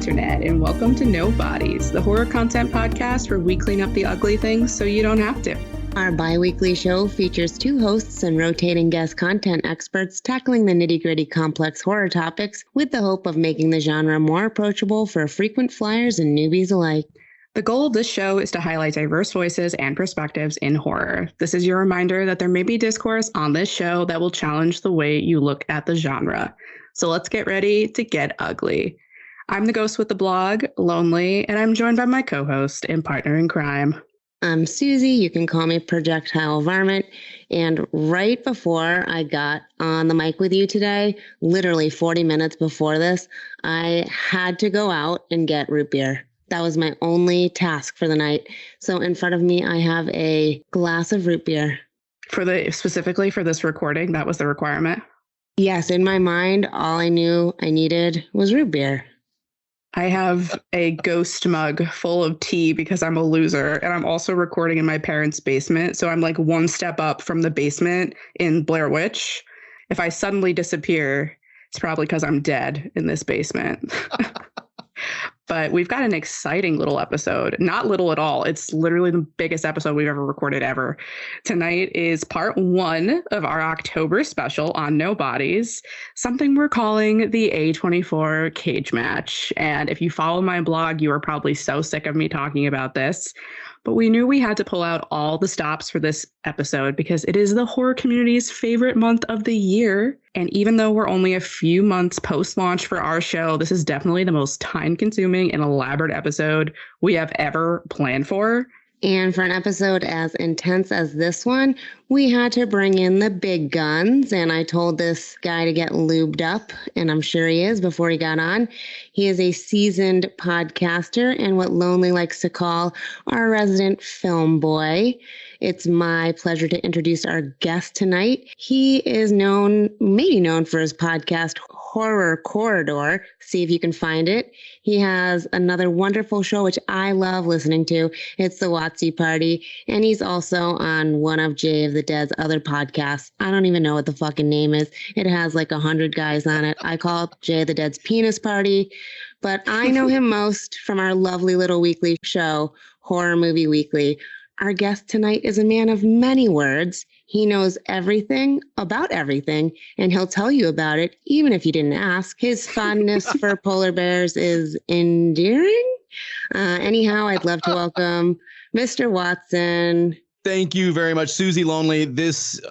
internet, and welcome to No Bodies, the horror content podcast where we clean up the ugly things so you don't have to. Our bi-weekly show features two hosts and rotating guest content experts tackling the nitty-gritty complex horror topics with the hope of making the genre more approachable for frequent flyers and newbies alike. The goal of this show is to highlight diverse voices and perspectives in horror. This is your reminder that there may be discourse on this show that will challenge the way you look at the genre. So let's get ready to get ugly. I'm the ghost with the blog, Lonely, and I'm joined by my co-host and partner in crime. I'm Suzie. You can call me Projectile Varmint. And right before I got on the mic with you today, literally 40 minutes before this, I had to go out and get root beer. That was my only task for the night. So in front of me, I have a glass of root beer. Specifically for this recording, that was the requirement? Yes, in my mind, all I knew I needed was root beer. I have a ghost mug full of tea because I'm a loser, and I'm also recording in my parents' basement. So I'm like one step up from the basement in Blair Witch. If I suddenly disappear, it's probably because I'm dead in this basement. But we've got an exciting little episode. Not little at all. It's literally the biggest episode we've ever recorded ever. Tonight is part 1 of our October special on No Bodies, something we're calling the A24 Cagematch. And if you follow my blog, you are probably so sick of me talking about this. But we knew we had to pull out all the stops for this episode because it is the horror community's favorite month of the year. And even though we're only a few months post-launch for our show, this is definitely the most time-consuming and elaborate episode we have ever planned for. And for an episode as intense as this one, we had to bring in the big guns. And I told this guy to get lubed up, and I'm sure he is before he got on. He is a seasoned podcaster and what Lonely likes to call our resident film boy. It's my pleasure to introduce our guest tonight. He is maybe known for his podcast, Horror Corridor. See if you can find it. He has another wonderful show, which I love listening to. It's the Watsy Party. And he's also on one of Jay of the Dead's other podcasts. I don't even know what the fucking name is. It has like 100 guys on it. I call it Jay of the Dead's Penis Party. But I know him most from our lovely little weekly show, Horror Movie Weekly. Our guest tonight is a man of many words. He knows everything about everything, and he'll tell you about it, even if you didn't ask. His fondness for polar bears is endearing. Anyhow, I'd love to welcome Mr. Watson. Thank you very much, Suzie Lonely. This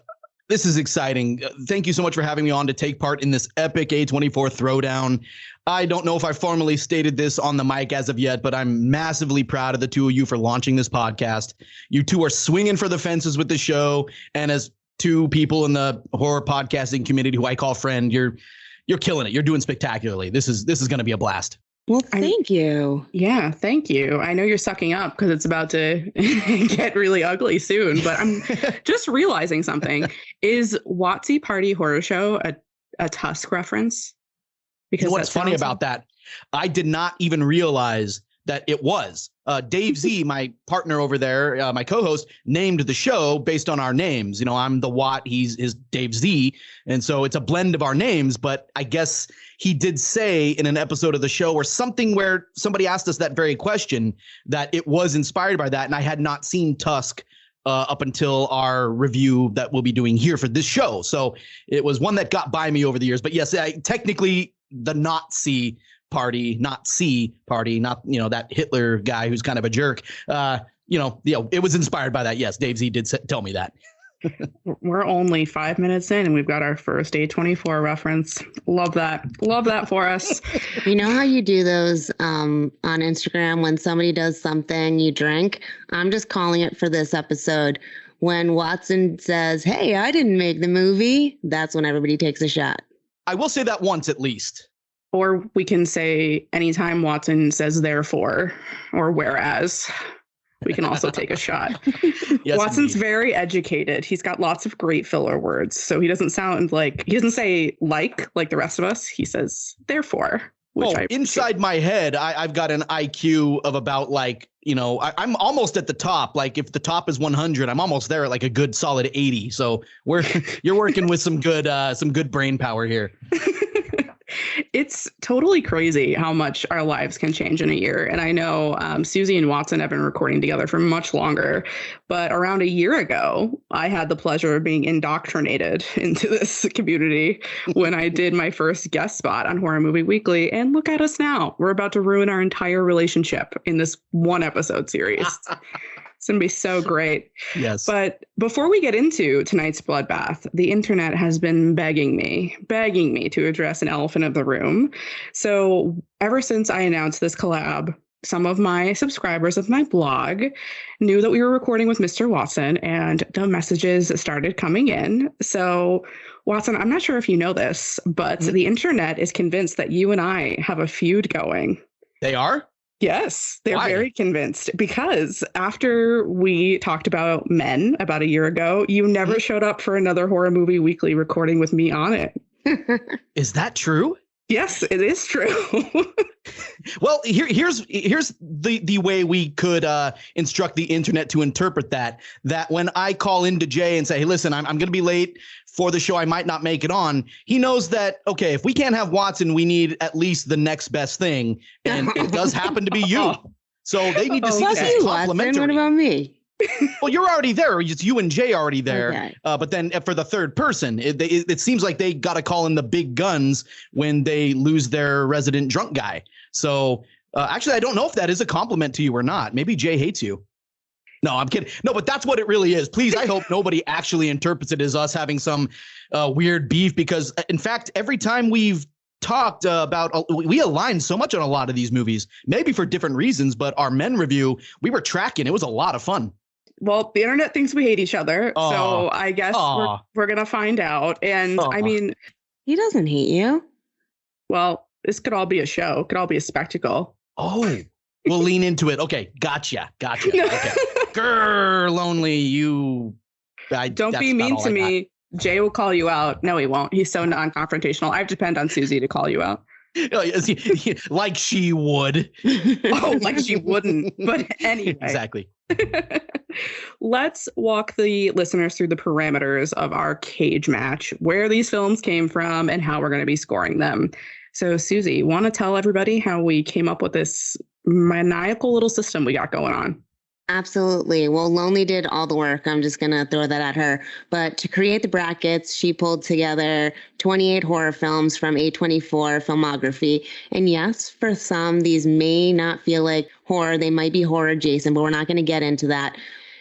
is exciting. Thank you so much for having me on to take part in this epic A24 throwdown. I don't know if I formally stated this on the mic as of yet, but I'm massively proud of the two of you for launching this podcast. You two are swinging for the fences with the show, and as two people in the horror podcasting community who I call friend, you're killing it. You're doing spectacularly. This is going to be a blast. Well, thank you. Yeah, thank you. I know you're sucking up because it's about to get really ugly soon, but I'm just realizing something. Is Watsy Party Horror Show a Tusk reference? Because you know what's funny about that? I did not even realize that it was. Dave Z, my partner over there, my co-host, named the show based on our names. You know, I'm the Watt, he's Dave Z. And so it's a blend of our names. But I guess he did say in an episode of the show or something where somebody asked us that very question that it was inspired by that. And I had not seen Tusk up until our review that we'll be doing here for this show. So it was one that got by me over the years. But yes, technically the Nazi party, not that Hitler guy who's kind of a jerk. It was inspired by that. Yes, Dave Z did tell me that. We're only 5 minutes in and we've got our first A24 reference. Love that. Love that for us. You know how you do those on Instagram when somebody does something you drink? I'm just calling it for this episode. When Watson says, "Hey, I didn't make the movie," that's when everybody takes a shot. I will say that once at least. Or we can say anytime Watson says therefore or whereas, we can also take a shot. Yes, Watson's indeed. very educated. He's got lots of great filler words. So he doesn't say like the rest of us. He says therefore. Inside my head, I've got an IQ of about I'm almost at the top. Like if the top is 100, I'm almost there at like a good solid 80. So you're working with some good brain power here. It's totally crazy how much our lives can change in a year. And I know Suzie and Watson have been recording together for much longer. But around a year ago, I had the pleasure of being indoctrinated into this community when I did my first guest spot on Horror Movie Weekly. And look at us now. We're about to ruin our entire relationship in this one episode series. It's going to be so great. Yes. But before we get into tonight's bloodbath, the internet has been begging me to address an elephant in the room. So ever since I announced this collab, some of my subscribers of my blog knew that we were recording with Mr. Watson, and the messages started coming in. So Watson, I'm not sure if you know this, but the internet is convinced that you and I have a feud going. They are? Yes, they're very convinced, because after we talked about Men about a year ago, you never showed up for another Horror Movie Weekly recording with me on it. Is that true? Yes, it is true. Well, here's the way we could instruct the internet to interpret that when I call into Jay and say, hey, listen, I'm going to be late for the show, I might not make it on. He knows that, okay, if we can't have Watson, we need at least the next best thing. And it does happen to be you. So they need to see this as complimentary. What about me? Well, you're already there. It's you and Jay already there. Okay. But then for the third person, it seems like they got to call in the big guns when they lose their resident drunk guy. So actually, I don't know if that is a compliment to you or not. Maybe Jay hates you. No, I'm kidding. No, but that's what it really is. Please, I hope nobody actually interprets it as us having some weird beef, because, in fact, every time we've talked about, we aligned so much on a lot of these movies, maybe for different reasons, but our Men review, we were tracking. It was a lot of fun. Well, the internet thinks we hate each other, so I guess we're going to find out. And I mean, he doesn't hate you. Well, this could all be a show. It could all be a spectacle. Oh, we'll lean into it. Okay. Gotcha. No. Okay. Grr, lonely, you. Don't be mean to me. Jay will call you out. No, he won't. He's so non-confrontational. I depend on Suzie to call you out. Like she would. Oh, like she wouldn't. But anyway. Exactly. Let's walk the listeners through the parameters of our cage match, where these films came from and how we're going to be scoring them. So, Suzie, want to tell everybody how we came up with this maniacal little system we got going on? Absolutely. Well, Lonely did all the work. I'm just going to throw that at her. But to create the brackets, she pulled together 28 horror films from A24 filmography. And yes, for some, these may not feel like horror. They might be horror adjacent, but we're not going to get into that.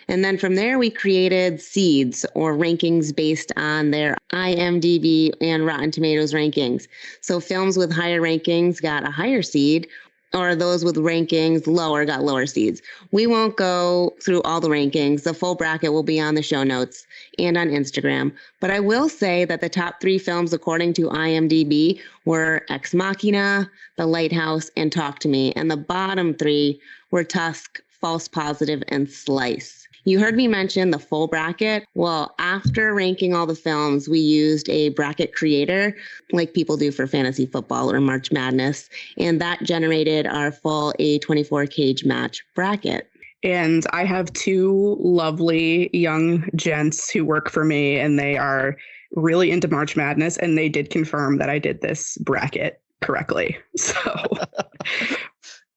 And then from there, we created seeds, or rankings based on their IMDB and Rotten Tomatoes rankings. So films with higher rankings got a higher seed, or those with rankings lower got lower seeds. We won't go through all the rankings. The full bracket will be on the show notes and on Instagram. But I will say that the top 3 films, according to IMDb, were Ex Machina, The Lighthouse, and Talk to Me. And the bottom 3 were Tusk, False Positive, and Slice. You heard me mention the full bracket. Well, after ranking all the films, we used a bracket creator like people do for fantasy football or March Madness. And that generated our full A24 Cagematch bracket. And I have 2 lovely young gents who work for me, and they are really into March Madness. And they did confirm that I did this bracket correctly. So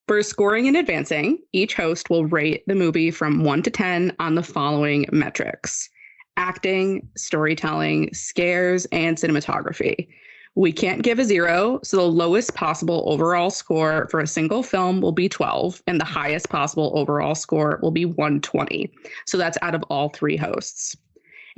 for scoring and advancing, each host will rate the movie from 1 to 10 on the following metrics: acting, storytelling, scares, and cinematography. We can't give a 0, so the lowest possible overall score for a single film will be 12, and the highest possible overall score will be 120. So that's out of all 3 hosts.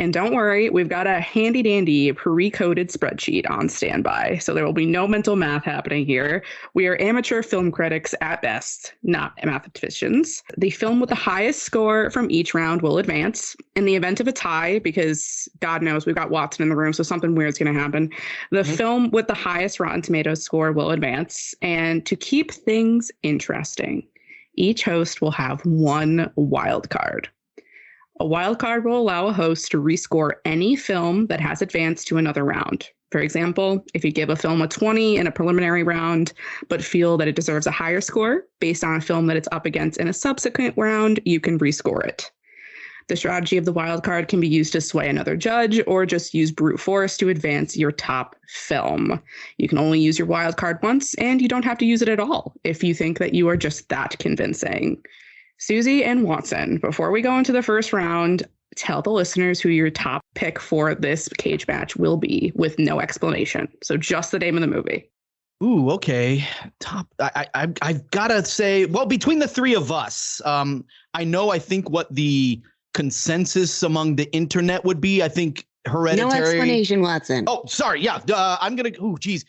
And don't worry, we've got a handy dandy pre-coded spreadsheet on standby, so there will be no mental math happening here. We are amateur film critics at best, not mathematicians. The film with the highest score from each round will advance. In the event of a tie, because God knows we've got Watson in the room, so something weird's going to happen, the film with the highest Rotten Tomatoes score will advance. And to keep things interesting, each host will have 1 wild card. A wild card will allow a host to rescore any film that has advanced to another round. For example, if you give a film a 20 in a preliminary round, but feel that it deserves a higher score based on a film that it's up against in a subsequent round, you can rescore it. The strategy of the wild card can be used to sway another judge or just use brute force to advance your top film. You can only use your wild card once, and you don't have to use it at all if you think that you are just that convincing. Suzie and Watson, before we go into the first round, tell the listeners who your top pick for this cage match will be with no explanation. So just the name of the movie. Ooh, okay. I've got to say, well, between the three of us, I think what the consensus among the internet would be. I think Hereditary. No explanation, Watson. Oh, sorry. Yeah. I'm going to. Oh, geez.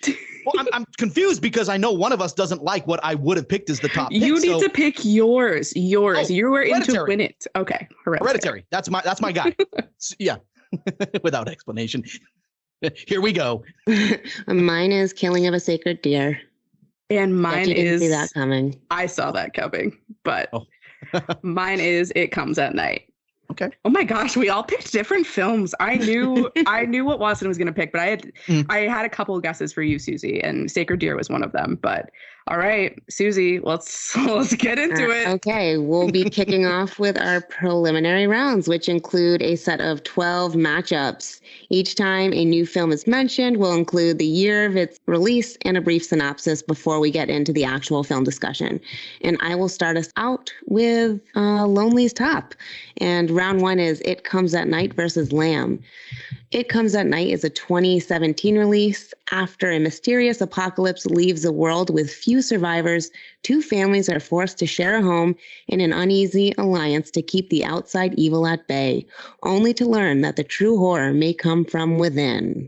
Well, I'm confused because I know one of us doesn't like what I would have picked as the top pick. You need to pick yours. Oh, you were in to win it. Okay. Hereditary. That's my guy. Yeah. Without explanation. Here we go. Mine is Killing of a Sacred Deer. And mine is. See that coming. I saw that coming, but mine is It Comes at Night. Okay. Oh my gosh, we all picked different films. I knew what Watson was going to pick, but I had a couple of guesses for you, Suzie, and Sacred Deer was one of them. But all right, Suzie, let's get into it. Okay, we'll be kicking off with our preliminary rounds, which include a set of 12 matchups. Each time a new film is mentioned, we'll include the year of its release and a brief synopsis before we get into the actual film discussion. And I will start us out with Lonely's Top. And round one is It Comes at Night versus Lamb. It Comes at Night is a 2017 release. After a mysterious apocalypse leaves the world with few survivors, two families are forced to share a home in an uneasy alliance to keep the outside evil at bay, only to learn that the true horror may come from within.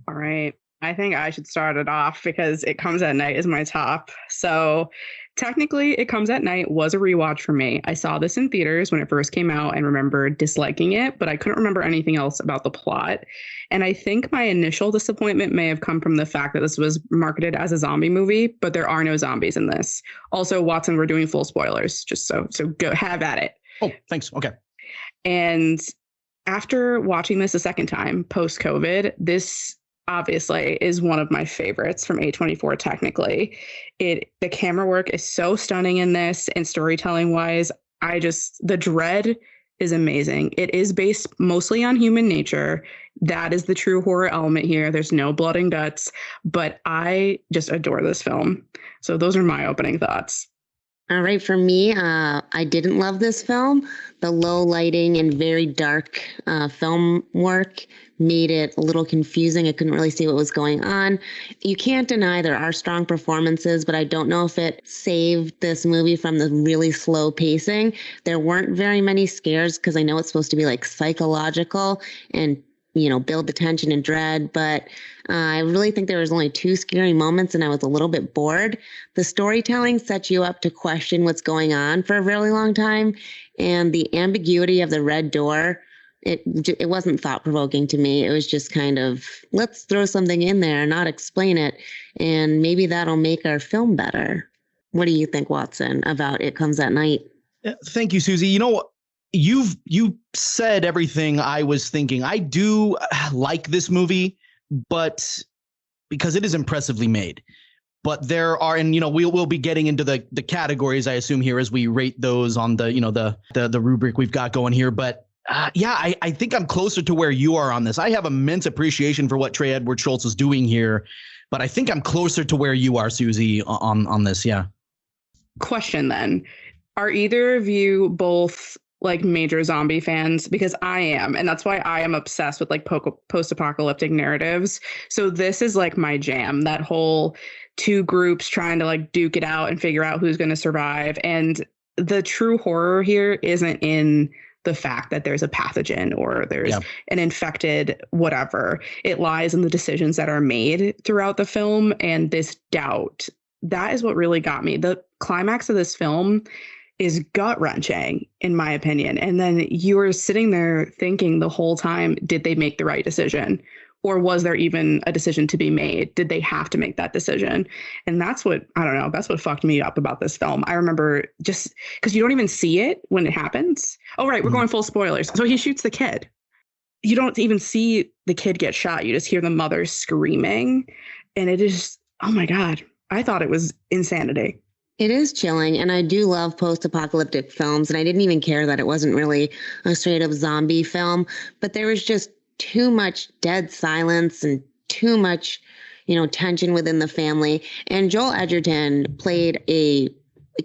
All right. I think I should start it off because It Comes at Night is my top. So technically, It Comes at Night was a rewatch for me. I saw this in theaters when it first came out and remember disliking it, but I couldn't remember anything else about the plot. And I think my initial disappointment may have come from the fact that this was marketed as a zombie movie, but there are no zombies in this. Also, Watson, we're doing full spoilers, just so go have at it. Oh, thanks. Okay. And after watching this a second time, post-COVID, this obviously is one of my favorites from A24 technically. The camera work is so stunning in this, and storytelling wise, the dread is amazing. It is based mostly on human nature. That is the true horror element here. There's no blood and guts, but I just adore this film. So those are my opening thoughts. All right, for me, I didn't love this film. The low lighting and very dark film work made it a little confusing. I couldn't really see what was going on. You can't deny there are strong performances, but I don't know if it saved this movie from the really slow pacing. There weren't very many scares because I know it's supposed to be like psychological and build the tension and dread, but I really think there was only two scary moments and I was a little bit bored. The storytelling sets you up to question what's going on for a really long time, and the ambiguity of the red door, it wasn't thought-provoking to me. It was just kind of, let's throw something in there and not explain it, and maybe that'll make our film better. What do you think, Watson, about It Comes at Night? Thank you, Suzie. You know, you said everything I was thinking. I do like this movie, but because it is impressively made. But there are, and we'll be getting into the categories, I assume, here as we rate those on the rubric we've got going here. But I think I'm closer to where you are on this. I have immense appreciation for what Trey Edward Schultz is doing here, but I think I'm closer to where you are, Suzie, on this. Yeah. Question then: are either of you both like major zombie fans? Because I am, and that's why I am obsessed with like post-apocalyptic narratives. So this is like my jam, that whole two groups trying to like duke it out and figure out who's going to survive. And the true horror here isn't in the fact that there's a pathogen or there's an infected whatever. It lies in the decisions that are made throughout the film and this doubt. That is what really got me. The climax of this film is gut-wrenching, in my opinion. And then you were sitting there thinking the whole time, did they make the right decision? Or was there even a decision to be made? Did they have to make that decision? And that's what, I don't know, that's what fucked me up about this film. I remember just because you don't even see it when it happens. Oh, right, we're going full spoilers. So he shoots the kid. You don't even see the kid get shot. You just hear the mother screaming. And it is, oh my God, I thought it was insanity. It is chilling, and I do love post-apocalyptic films, and I didn't even care that it wasn't really a straight-up zombie film, but there was just too much dead silence and too much, tension within the family. And Joel Edgerton played a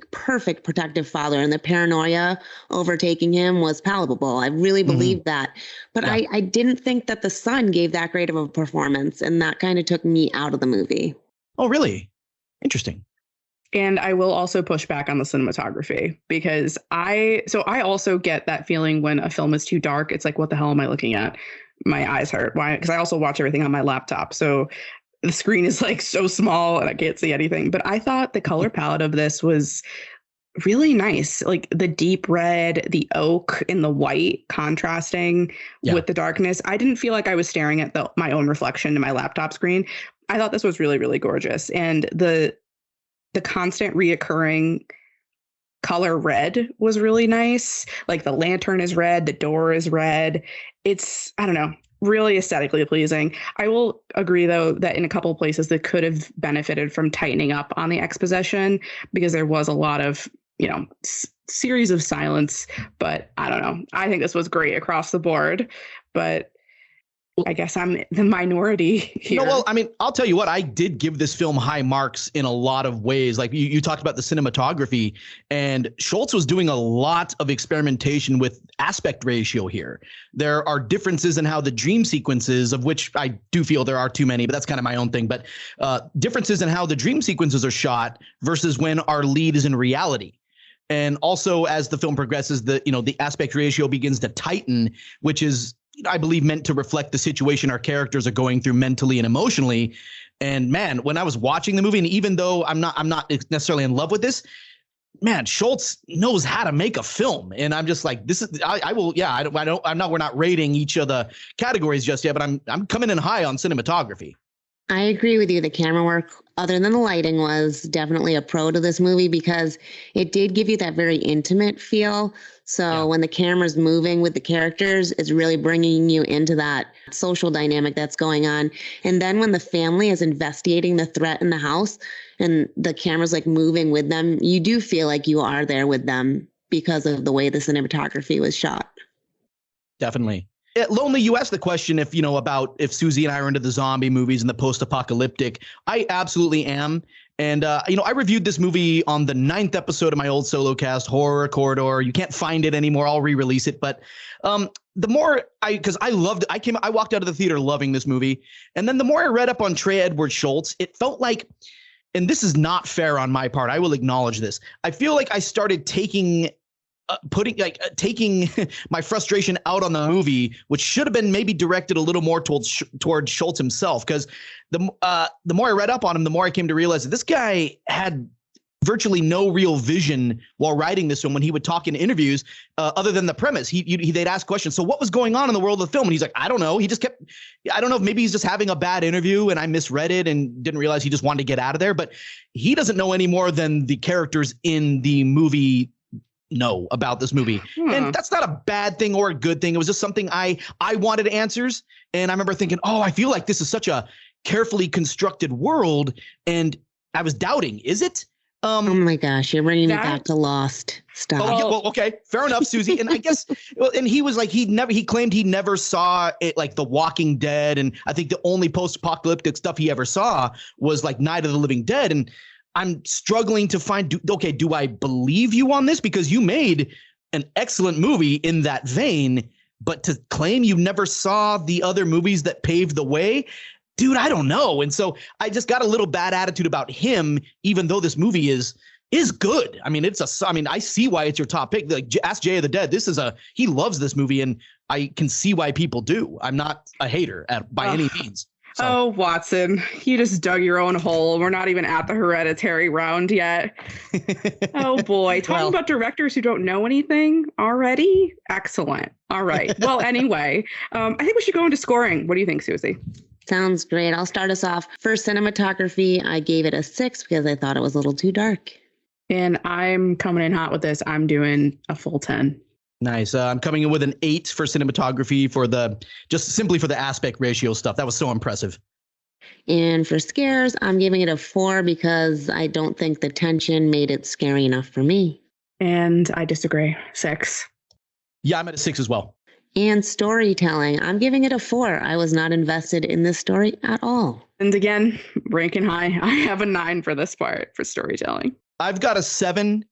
perfect protective father, and the paranoia overtaking him was palpable. I really believed that, but yeah. I didn't think that the son gave that great of a performance, and that kind of took me out of the movie. Oh, really? Interesting. And I will also push back on the cinematography because I also get that feeling when a film is too dark. It's like, what the hell am I looking at? My eyes hurt. Why? Because I also watch everything on my laptop. So the screen is like so small and I can't see anything. But I thought the color palette of this was really nice. Like the deep red, the oak and the white contrasting with the darkness. I didn't feel like I was staring at my own reflection in my laptop screen. I thought this was really, really gorgeous. And the constant reoccurring color red was really nice. Like the lantern is red, the door is red. It's, I don't know, really aesthetically pleasing. I will agree, though, that in a couple of places that could have benefited from tightening up on the exposition because there was a lot of, series of silence. But I don't know. I think this was great across the board. But I guess I'm the minority here. No, well, I mean, I'll tell you what, I did give this film high marks in a lot of ways. Like you talked about the cinematography, and Schultz was doing a lot of experimentation with aspect ratio here. There are differences in how the dream sequences, of which I do feel there are too many, but that's kind of my own thing. But differences in how the dream sequences are shot versus when our lead is in reality. And also, as the film progresses, the aspect ratio begins to tighten, which is, I believe, meant to reflect the situation our characters are going through mentally and emotionally. And man, when I was watching the movie, and even though I'm not necessarily in love with this, man, Schultz knows how to make a film. And I'm just like, we're not rating each of the categories just yet, but I'm coming in high on cinematography. I agree with you. The camera work, other than the lighting, was definitely a pro to this movie because it did give you that very intimate feel. So when the camera's moving with the characters, it's really bringing you into that social dynamic that's going on. And then when the family is investigating the threat in the house and the camera's like moving with them, you do feel like you are there with them because of the way the cinematography was shot. Definitely. Lonely, you asked the question about if Suzie and I are into the zombie movies and the post-apocalyptic. I absolutely am. And, I reviewed this movie on the 9th episode of my old solo cast, Horror Corridor. You can't find it anymore. I'll re-release it. But the more because I loved it, I walked out of the theater loving this movie. And then the more I read up on Trey Edward Schultz, it felt like, and this is not fair on my part, I will acknowledge this. I feel like I started taking my frustration out on the movie, which should have been maybe directed a little more towards Schultz himself. Because the more I read up on him, the more I came to realize that this guy had virtually no real vision while writing this film when he would talk in interviews, other than the premise. They'd ask questions. So what was going on in the world of the film? And he's like, I don't know. He just kept, I don't know if maybe he's just having a bad interview and I misread it and didn't realize he just wanted to get out of there. But he doesn't know any more than the characters in the movie know about this movie. And that's not a bad thing or a good thing. It was just something I wanted answers. And I remember thinking, I feel like this is such a carefully constructed world. And I was doubting, is it? Oh my gosh, you're bringing me back to Lost. Stop. Oh, yeah, well, okay, fair enough, Suzie. And I guess, and he was like, he claimed he never saw it, like The Walking Dead. And I think the only post-apocalyptic stuff he ever saw was like Night of the Living Dead. And I'm struggling to find, do I believe you on this? Because you made an excellent movie in that vein, but to claim you never saw the other movies that paved the way, dude, I don't know. And so I just got a little bad attitude about him, even though this movie is good. I mean, I see why it's your top pick. Like, ask Jay of the Dead. He loves this movie, and I can see why people do. I'm not a hater by any means. So. Oh, Watson, you just dug your own hole. We're not even at the hereditary round yet. Oh, boy. Talking about directors who don't know anything already? Excellent. All right. Well, anyway, I think we should go into scoring. What do you think, Suzie? Sounds great. I'll start us off. For cinematography, I gave it a 6 because I thought it was a little too dark. And I'm coming in hot with this. I'm doing a full 10. Nice. I'm coming in with an 8 for cinematography simply for the aspect ratio stuff. That was so impressive. And for scares, I'm giving it a 4 because I don't think the tension made it scary enough for me. And I disagree. 6. Yeah, I'm at a 6 as well. And storytelling, I'm giving it a 4. I was not invested in this story at all. And again, ranking high. I have a 9 for this part for storytelling. I've got a 7.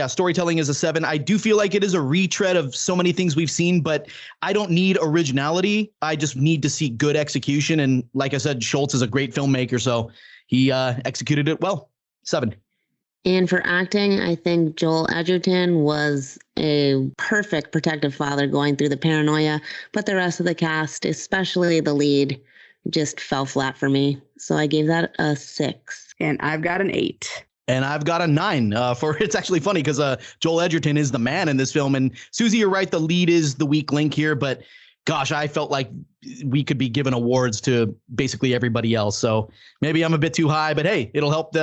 Storytelling is a 7. I do feel like it is a retread of so many things we've seen, but I don't need originality. I just need to see good execution. And like I said, Schultz is a great filmmaker, so he executed it well. 7. And for acting, I think Joel Edgerton was a perfect protective father going through the paranoia, but the rest of the cast, especially the lead, just fell flat for me. So I gave that a 6. And I've got an 8. And I've got a 9 for it's actually funny because Joel Edgerton is the man in this film. And Suzie, you're right. The lead is the weak link here. But gosh, I felt like we could be giving awards to basically everybody else. So maybe I'm a bit too high, but hey, it'll help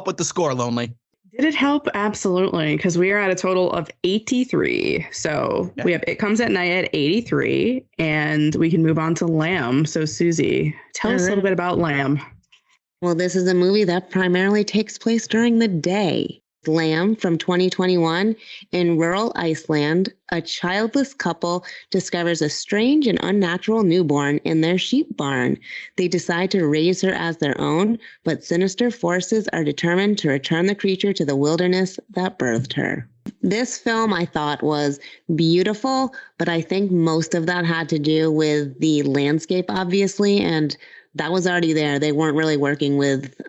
with the score, Lonely. Did it help? Absolutely. Because we are at a total of 83. So we have It Comes at Night at 83. And we can move on to Lamb. So Suzie, tell us a little bit about Lamb. Well, this is a movie that primarily takes place during the day. Lamb from 2021. In rural Iceland, a childless couple discovers a strange and unnatural newborn in their sheep barn. They decide to raise her as their own, but sinister forces are determined to return the creature to the wilderness that birthed her. This film I thought was beautiful, but I think most of that had to do with the landscape, obviously, and that was already there. They weren't really working with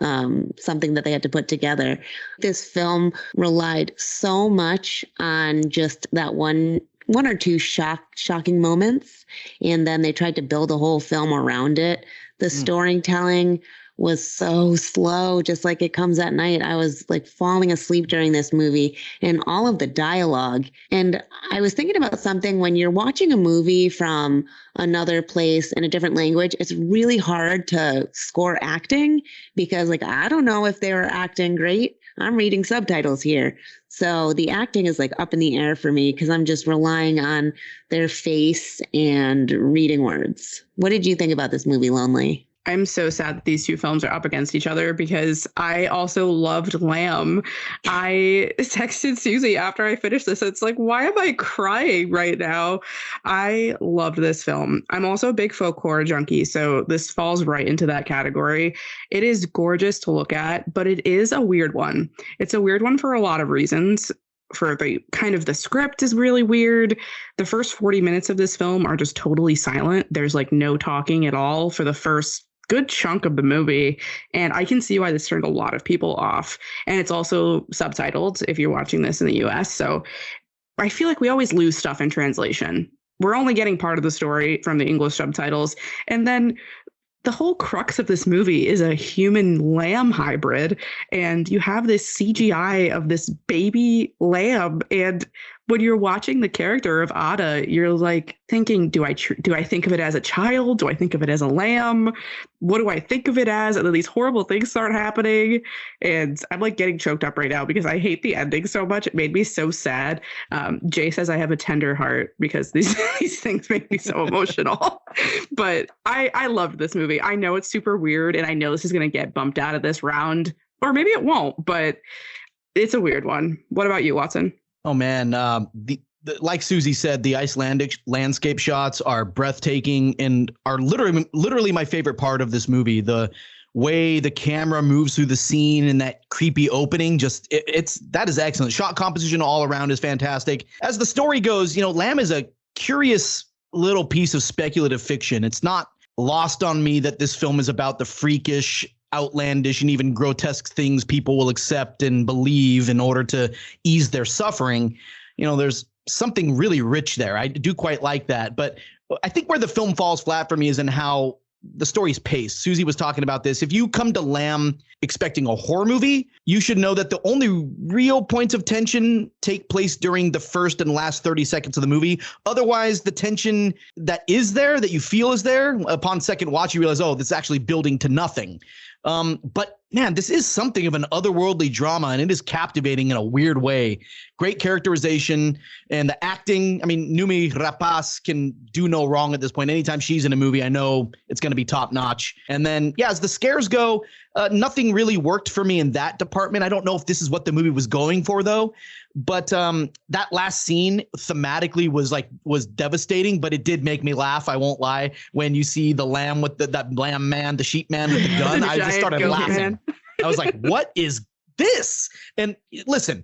something that they had to put together. This film relied so much on just that one or two shocking moments, and then they tried to build a whole film around it. The storytelling was so slow, just like It Comes at Night. I was like falling asleep during this movie, and all of the dialogue. And I was thinking about something: when you're watching a movie from another place in a different language, it's really hard to score acting because, like, I don't know if they were acting great. I'm reading subtitles here. So the acting is like up in the air for me because I'm just relying on their face and reading words. What did you think about this movie, Lonely? I'm so sad that these two films are up against each other because I also loved Lamb. I texted Suzie after I finished this. It's like, why am I crying right now? I loved this film. I'm also a big folk horror junkie, so this falls right into that category. It is gorgeous to look at, but it is a weird one. It's a weird one for a lot of reasons. For the kind of the script is really weird. The first 40 minutes of this film are just totally silent. There's like no talking at all for the first good chunk of the movie, and I can see why this turned a lot of people off. And it's also subtitled if you're watching this in the US, so I feel like we always lose stuff in translation. We're only getting part of the story from the English subtitles, and then the whole crux of this movie is a human lamb hybrid, and you have this CGI of this baby lamb, and when you're watching the character of Ada, you're like thinking, do I think of it as a child? Do I think of it as a lamb? What do I think of it as? And then these horrible things start happening. And I'm like getting choked up right now because I hate the ending so much. It made me so sad. Jay says I have a tender heart because these things make me so emotional. But I loved this movie. I know it's super weird, and I know this is going to get bumped out of this round, or maybe it won't, but it's a weird one. What about you, Watson? Oh, man. Like Suzie said, the Icelandic landscape shots are breathtaking and are literally my favorite part of this movie. The way the camera moves through the scene and that creepy opening, that is excellent. Shot composition all around is fantastic. As the story goes, Lamb is a curious little piece of speculative fiction. It's not lost on me that this film is about the freakish, outlandish, and even grotesque things people will accept and believe in order to ease their suffering. There's something really rich there. I do quite like that. But I think where the film falls flat for me is in how the story's paced. Suzie was talking about this. If you come to Lamb expecting a horror movie, you should know that the only real points of tension take place during the first and last 30 seconds of the movie. Otherwise, the tension that is there, that you feel is there, upon second watch, you realize, oh, this is actually building to nothing. But man, this is something of an otherworldly drama, and it is captivating in a weird way. Great characterization and the acting. I mean, Numi Rapaz can do no wrong at this point. Anytime she's in a movie, I know it's going to be top notch. And then, yeah, as the scares go, nothing really worked for me in that department. I don't know if this is what the movie was going for, though. But that last scene thematically was devastating, but it did make me laugh. I won't lie. When you see the lamb with that lamb man, the sheep man with the gun, I just started laughing. Man. I was like, what is this? And listen,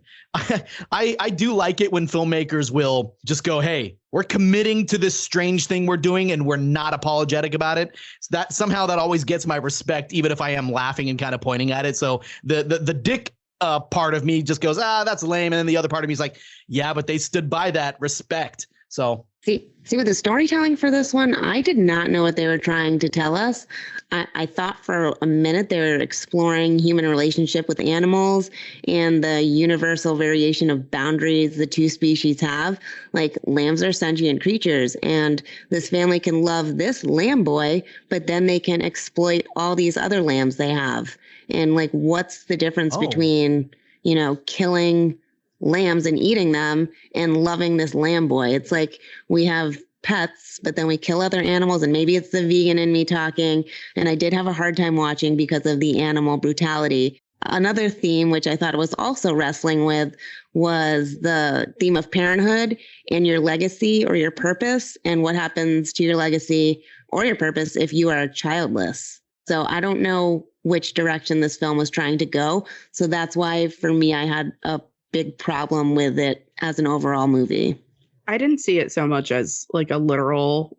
I do like it when filmmakers will just go, hey, we're committing to this strange thing we're doing and we're not apologetic about it. So that somehow that always gets my respect, even if I am laughing and kind of pointing at it. So the dick part of me just goes, that's lame. And then the other part of me is like, yeah, but they stood by that respect. So see with the storytelling for this one, I did not know what they were trying to tell us. I thought for a minute they were exploring human relationship with animals and the universal variation of boundaries the two species have. Like, lambs are sentient creatures, and this family can love this lamb boy, but then they can exploit all these other lambs they have. And like, what's the difference between, killing lambs and eating them and loving this lamb boy? It's like we have pets, but then we kill other animals, and maybe it's the vegan in me talking. And I did have a hard time watching because of the animal brutality. Another theme, which I thought it was also wrestling with, was the theme of parenthood and your legacy or your purpose, and what happens to your legacy or your purpose if you are childless. So I don't know which direction this film was trying to go. So that's why, for me, I had a big problem with it as an overall movie. I didn't see it so much as like a literal,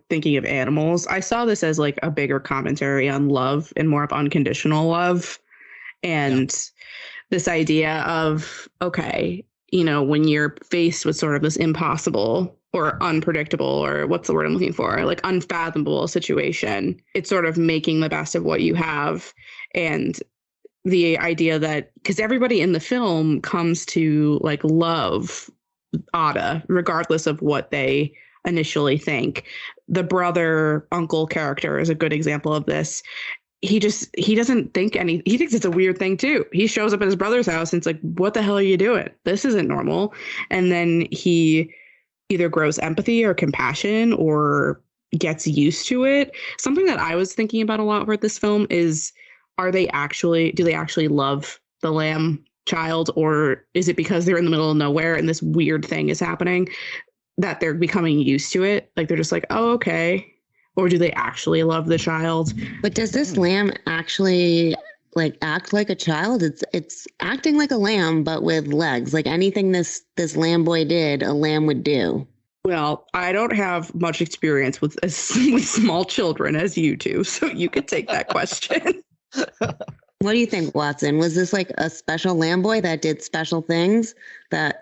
thinking of animals. I saw this as like a bigger commentary on love and more of unconditional love. And this idea of, okay, when you're faced with sort of this impossible or unpredictable, or what's the word I'm looking for, like unfathomable situation, it's sort of making the best of what you have. And the idea that, because everybody in the film comes to like love Ada, regardless of what they initially think. The brother uncle character is a good example of this. He doesn't think he thinks it's a weird thing too. He shows up at his brother's house and it's like, what the hell are you doing? This isn't normal. And then he either grows empathy or compassion or gets used to it. Something that I was thinking about a lot with this film is, do they actually love the lamb child, or is it because they're in the middle of nowhere and this weird thing is happening that they're becoming used to it? Like, they're just like, oh, okay. Or do they actually love the child? But does this lamb actually act like a child? It's acting like a lamb, but with legs. Like, anything this lamb boy did, a lamb would do. Well, I don't have much experience with small children as you do, so you could take that question. What do you think, Watson? Was this like a special lamb boy that did special things,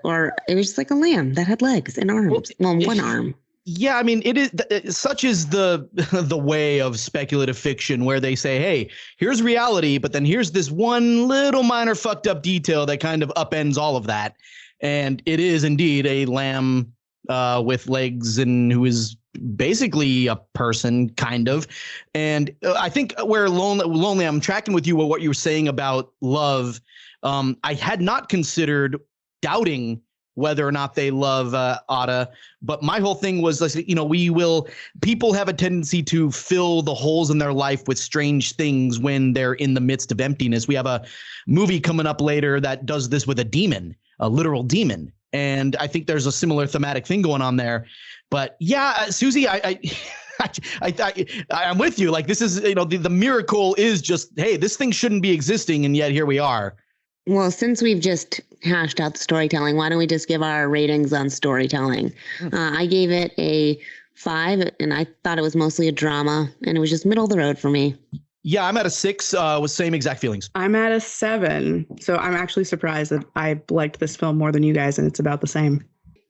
or it was just like a lamb that had legs and arms? Well, one arm. Yeah, I mean, it is such is the way of speculative fiction, where they say, hey, here's reality, but then here's this one little minor fucked up detail that kind of upends all of that. And it is indeed a lamb with legs and who is basically a person, kind of. And I think where lonely, I'm tracking with you with what you were saying about love. I had not considered doubting whether or not they love Ada, but my whole thing was, people have a tendency to fill the holes in their life with strange things when they're in the midst of emptiness. We have a movie coming up later that does this with a demon, a literal demon. And I think there's a similar thematic thing going on there. But yeah, Suzie, I'm with you. Like, this is, the miracle is just, hey, this thing shouldn't be existing, and yet here we are. Well, since we've just hashed out the storytelling, why don't we just give our ratings on storytelling? I gave it a 5, and I thought it was mostly a drama, and it was just middle of the road for me. Yeah, I'm at a 6 with same exact feelings. I'm at a 7. So I'm actually surprised that I liked this film more than you guys, and it's about the same.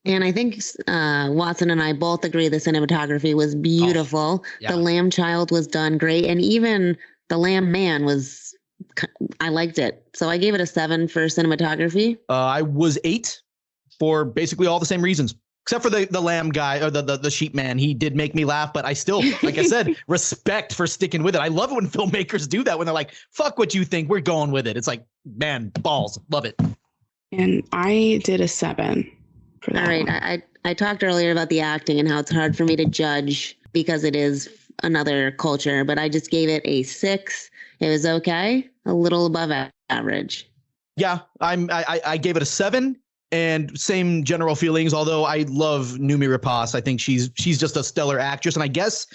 And I think Watson and I both agree the cinematography was beautiful. Oh, yeah. The lamb child was done great. And even the lamb man I liked it. So I gave it a 7 for cinematography. I was 8 for basically all the same reasons. Except for the lamb guy or the sheep man. He did make me laugh, but I still, like I said, respect for sticking with it. I love it when filmmakers do that, when they're like, fuck what you think, we're going with it. It's like, man, balls. Love it. And I did a 7 for that. All right. I talked earlier about the acting and how it's hard for me to judge because it is another culture, but I just gave it a 6. It was okay. A little above average. Yeah, I gave it a 7. And same general feelings, although I love Noomi Rapace. I think she's just a stellar actress. And I guess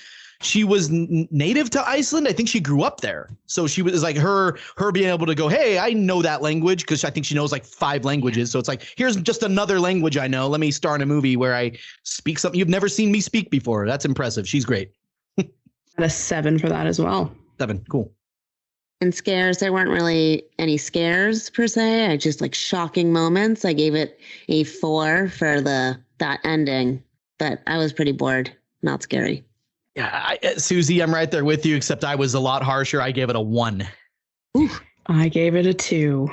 she was native to Iceland. I think she grew up there. So she was like her being able to go, hey, I know that language, because I think she knows like 5 languages. So it's like, here's just another language I know. Let me star in a movie where I speak something you've never seen me speak before. That's impressive. She's great. A 7 for that as well. 7. Cool. And scares, there weren't really any scares per se. I just like shocking moments. I gave it a 4 for that ending, but I was pretty bored. Not scary. Yeah, Suzie, I'm right there with you, except I was a lot harsher. I gave it a 1. Ooh. I gave it a 2.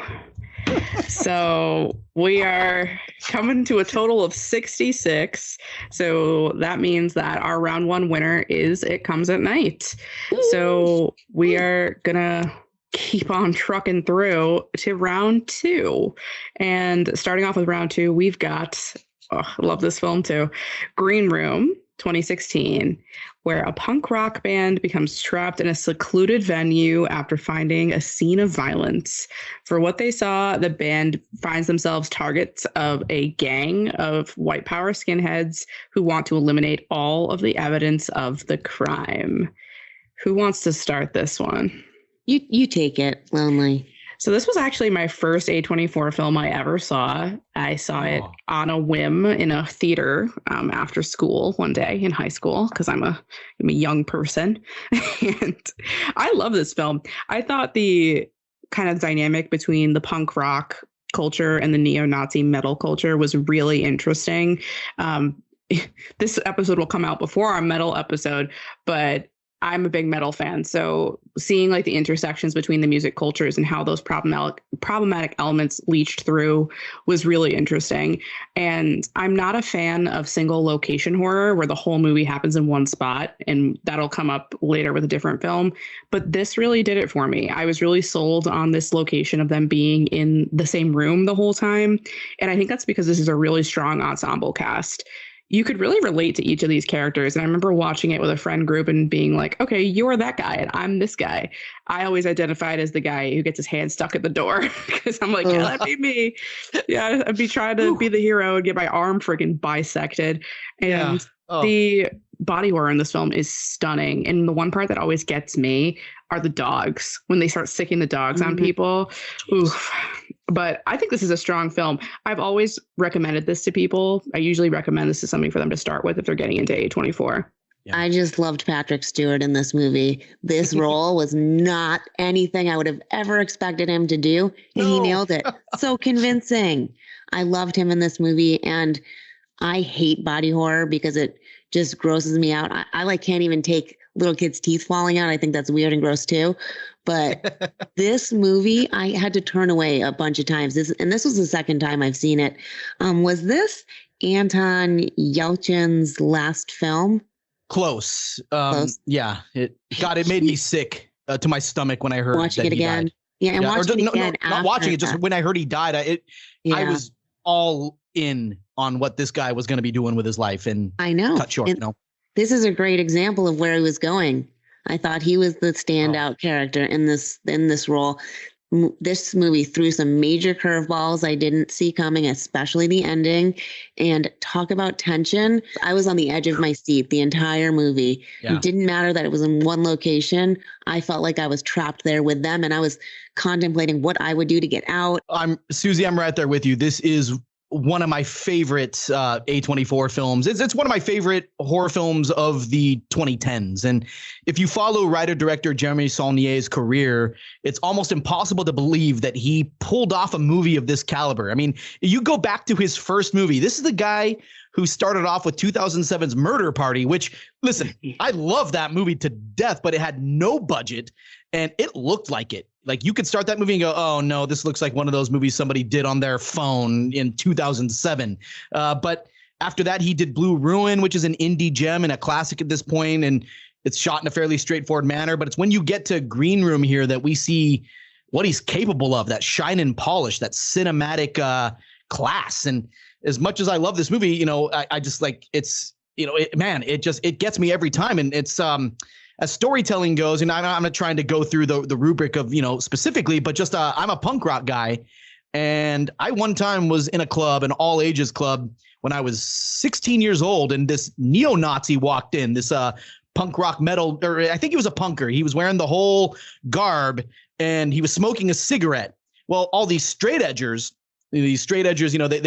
So we are coming to a total of 66. So that means that our round 1 winner is It Comes at Night. So we are going to keep on trucking through to round 2. And starting off with round 2, we've got, I love this film too, Green Room, 2016, where a punk rock band becomes trapped in a secluded venue after finding a scene of violence. For what they saw, the band finds themselves targets of a gang of white power skinheads who want to eliminate all of the evidence of the crime. Who wants to start this one? You take it, Lonely. So this was actually my first A24 film I ever saw. I saw it on a whim in a theater after school one day in high school, because I'm a young person. And I love this film. I thought the kind of dynamic between the punk rock culture and the neo-Nazi metal culture was really interesting. This episode will come out before our metal episode, but I'm a big metal fan, so seeing like the intersections between the music cultures and how those problematic elements leached through was really interesting. And I'm not a fan of single location horror where the whole movie happens in one spot, and that'll come up later with a different film. But this really did it for me. I was really sold on this location of them being in the same room the whole time. And I think that's because this is a really strong ensemble cast. You could really relate to each of these characters. And I remember watching it with a friend group and being like, okay, you're that guy and I'm this guy. I always identified as the guy who gets his hand stuck at the door, because I'm like, yeah, that'd be me. Yeah, I'd be trying to be the hero and get my arm freaking bisected. And the body horror in this film is stunning. And the one part that always gets me are the dogs, when they start sicking the dogs on people. Oof. But I think this is a strong film. I've always recommended this to people. I usually recommend this as something for them to start with if they're getting into A24. Yeah. I just loved Patrick Stewart in this movie. This role was not anything I would have ever expected him to do, and he nailed it. So convincing. I loved him in this movie, and I hate body horror because it just grosses me out. I like can't even take little kids' teeth falling out. I think that's weird and gross too. But this movie, I had to turn away a bunch of times. This was the second time I've seen it. Was this Anton Yelchin's last film? Close. Yeah. It made me sick to my stomach when I heard watching it again. Died. Yeah, and watching it again. Not watching it, just when I heard he died. I was all in on what this guy was going to be doing with his life, and I know cut short. This is a great example of where he was going. I thought he was the standout character in this role. This movie threw some major curveballs I didn't see coming, especially the ending. And talk about tension. I was on the edge of my seat the entire movie. Yeah. It didn't matter that it was in one location. I felt like I was trapped there with them, and I was contemplating what I would do to get out. Suzie, I'm right there with you. This is one of my favorite A24 films. It's one of my favorite horror films of the 2010s. And if you follow writer-director Jeremy Saulnier's career, it's almost impossible to believe that he pulled off a movie of this caliber. I mean, you go back to his first movie. This is the guy who started off with 2007's Murder Party, which, listen, I love that movie to death, but it had no budget and it looked like it. Like, you could start that movie and go, oh no, this looks like one of those movies somebody did on their phone in 2007. But After that, he did Blue Ruin, which is an indie gem and a classic at this point, and it's shot in a fairly straightforward manner. But it's when you get to Green Room here that we see what he's capable of, that shine and polish, that cinematic class. And as much as I love this movie, I just like it's, it gets me every time. And it's as storytelling goes, and I'm not trying to go through the rubric of, specifically, but just I'm a punk rock guy. And I one time was in a club, an all ages club, when I was 16 years old, and this neo-Nazi walked in, this punk rock metal, or I think he was a punker. He was wearing the whole garb and he was smoking a cigarette. Well, all these straight edgers, they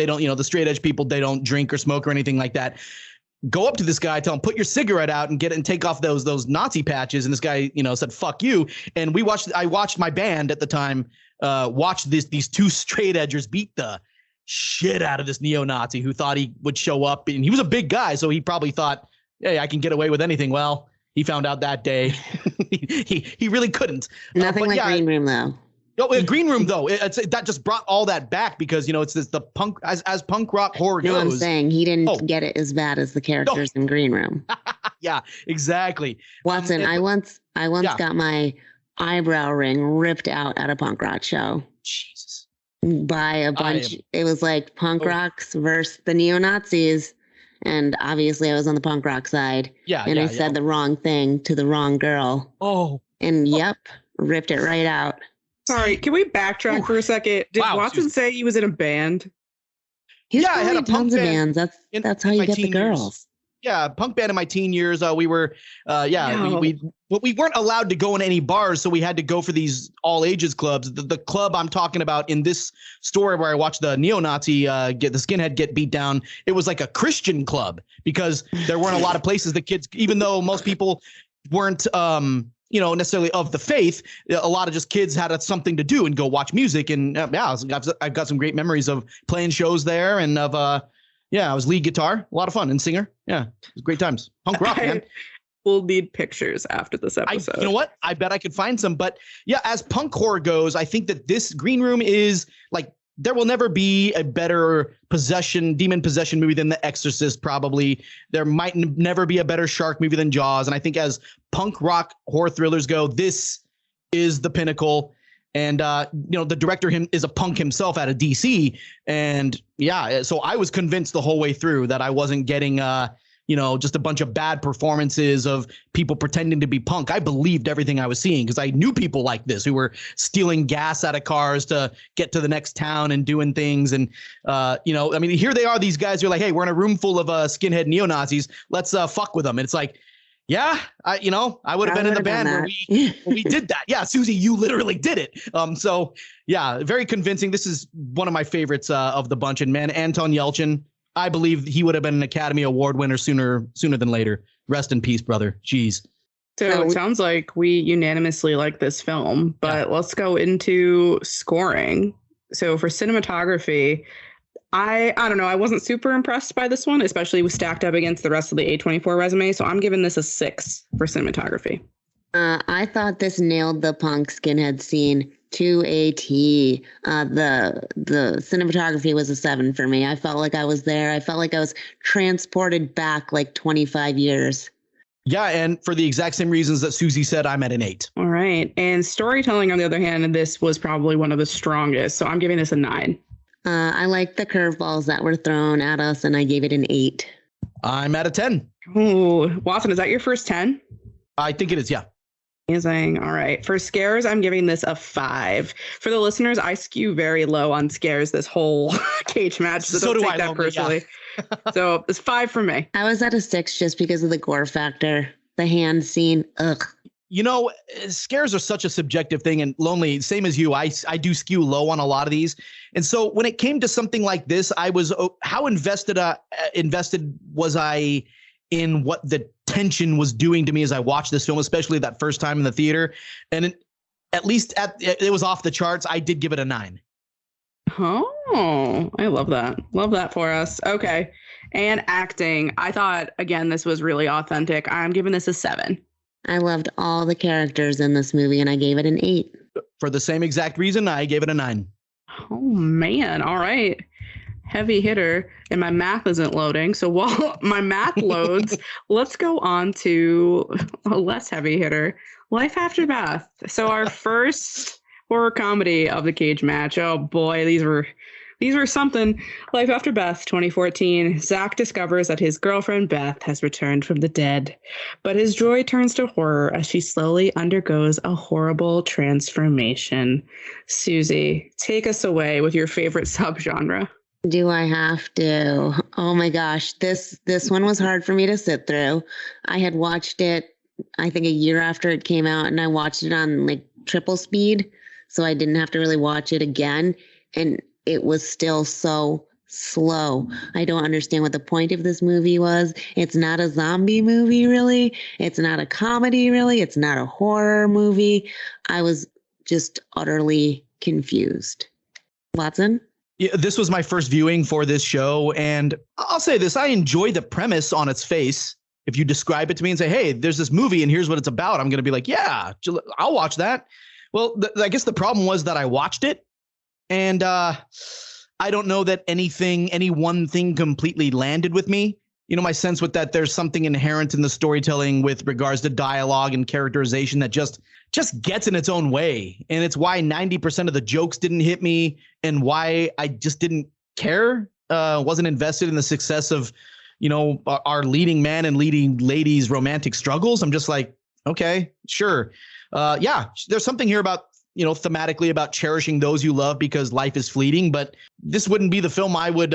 don't, the straight edge people, they don't drink or smoke or anything like that. Go up to this guy, tell him, put your cigarette out and get it and take off those Nazi patches. And this guy, said, fuck you. And I watched my band at the time, watch these two straight edgers beat the shit out of this neo-Nazi who thought he would show up. And he was a big guy, so he probably thought, hey, I can get away with anything. Well, he found out that day he really couldn't. Nothing like Green Room, though. No, Green Room, though, that just brought all that back because, it's the punk, as punk rock horror goes. No, I'm saying he didn't get it as bad as the characters in Green Room. Yeah, exactly. Watson, I once got my eyebrow ring ripped out at a punk rock show. Jesus. By a bunch. It was like punk rocks versus the neo-Nazis. And obviously I was on the punk rock side. Yeah. And I said the wrong thing to the wrong girl. Oh. And ripped it right out. Sorry, can we backtrack for a second? Did Watson say he was in a band? He's I had a tons of bands. That's how you get the girls. Years. Yeah, punk band in my teen years. We were, we weren't allowed to go in any bars, so we had to go for these all ages clubs. The club I'm talking about in this story where I watched the neo-Nazi the skinhead get beat down, it was like a Christian club because there weren't a lot of places the kids, even though most people weren't, necessarily of the faith, a lot of just kids had something to do and go watch music. And I've got some great memories of playing shows there and of, I was lead guitar, a lot of fun, and singer. Yeah, it was great times. Punk rock, man. We'll need pictures after this episode. You know what? I bet I could find some. But yeah, as punk horror goes, I think that this Green Room is like, there will never be a better demon possession movie than The Exorcist, probably. There might never be a better shark movie than Jaws. And I think as punk rock horror thrillers go, this is the pinnacle. And, the director is a punk himself out of DC. And so I was convinced the whole way through that I wasn't getting, just a bunch of bad performances of people pretending to be punk. I believed everything I was seeing because I knew people like this who were stealing gas out of cars to get to the next town and doing things. And, here they are, these guys who are like, hey, we're in a room full of skinhead neo-Nazis. Let's fuck with them. And it's like, yeah, I would have been in the band where we did that. Yeah, Suzie, you literally did it. So yeah, very convincing. This is one of my favorites of the bunch. And man, Anton Yelchin, I believe he would have been an Academy Award winner sooner than later. Rest in peace, brother. Jeez. So it sounds like we unanimously like this film, but let's go into scoring. So for cinematography, I don't know. I wasn't super impressed by this one, especially with stacked up against the rest of the A24 resume. So I'm giving this a 6 for cinematography. I thought this nailed the punk skinhead scene to a T. The cinematography was a 7 for me. I felt like I was there. I felt like I was transported back like 25 years. Yeah, and for the exact same reasons that Suzie said, I'm at an 8. All right. And storytelling, on the other hand, this was probably one of the strongest. So I'm giving this a 9. I like the curveballs that were thrown at us, and I gave it an 8. I'm at a 10. Oh, Watson, is that your first 10? I think it is, yeah. Amazing. All right. For scares, I'm giving this a 5. For the listeners, I skew very low on scares this whole cage match. So don't take that personally. Yeah. So it's 5 for me. I was at a 6 just because of the gore factor. The hand scene. Ugh. Scares are such a subjective thing, and Lonely, same as you, I do skew low on a lot of these. And so when it came to something like this, I was how invested was I in what the tension was doing to me as I watched this film, especially that first time in the theater. And it was off the charts. I did give it a 9. Oh, I love that. Love that for us. Okay. And acting, I thought, again, this was really authentic. I'm giving this a 7. I loved all the characters in this movie, and I gave it an 8. For the same exact reason, I gave it a 9. Oh, man. All right. heavy hitter, and my math isn't loading. So while my math loads, let's go on to a less heavy hitter, Life After Beth. So our first horror comedy of the Cage Match. Oh boy, these were something. Life After Beth, 2014. Zach discovers that his girlfriend Beth has returned from the dead, but his joy turns to horror as she slowly undergoes a horrible transformation. Suzie, take us away with your favorite subgenre. Do I have to? Oh my gosh, this one was hard for me to sit through. I had watched it, I think, a year after it came out, and I watched it on like triple speed, so I didn't have to really watch it again. And it was still so slow. I don't understand what the point of this movie was. It's not a zombie movie, really. It's not a comedy, really. It's not a horror movie. I was just utterly confused. Watson? Yeah, this was my first viewing for this show, and I'll say this, I enjoy the premise on its face. If you describe it to me and say, hey, there's this movie and here's what it's about, I'm going to be like, yeah, I'll watch that. Well, I guess the problem was that I watched it, and I don't know that any one thing completely landed with me. You know, my sense with that, there's something inherent in the storytelling with regards to dialogue and characterization that just gets in its own way. And it's why 90% of the jokes didn't hit me, and why I just didn't care, wasn't invested in the success of, you know, our leading man and leading lady's romantic struggles. I'm just like, okay, sure. Yeah, there's something here about, you know, thematically about cherishing those you love because life is fleeting. But this wouldn't be the film I would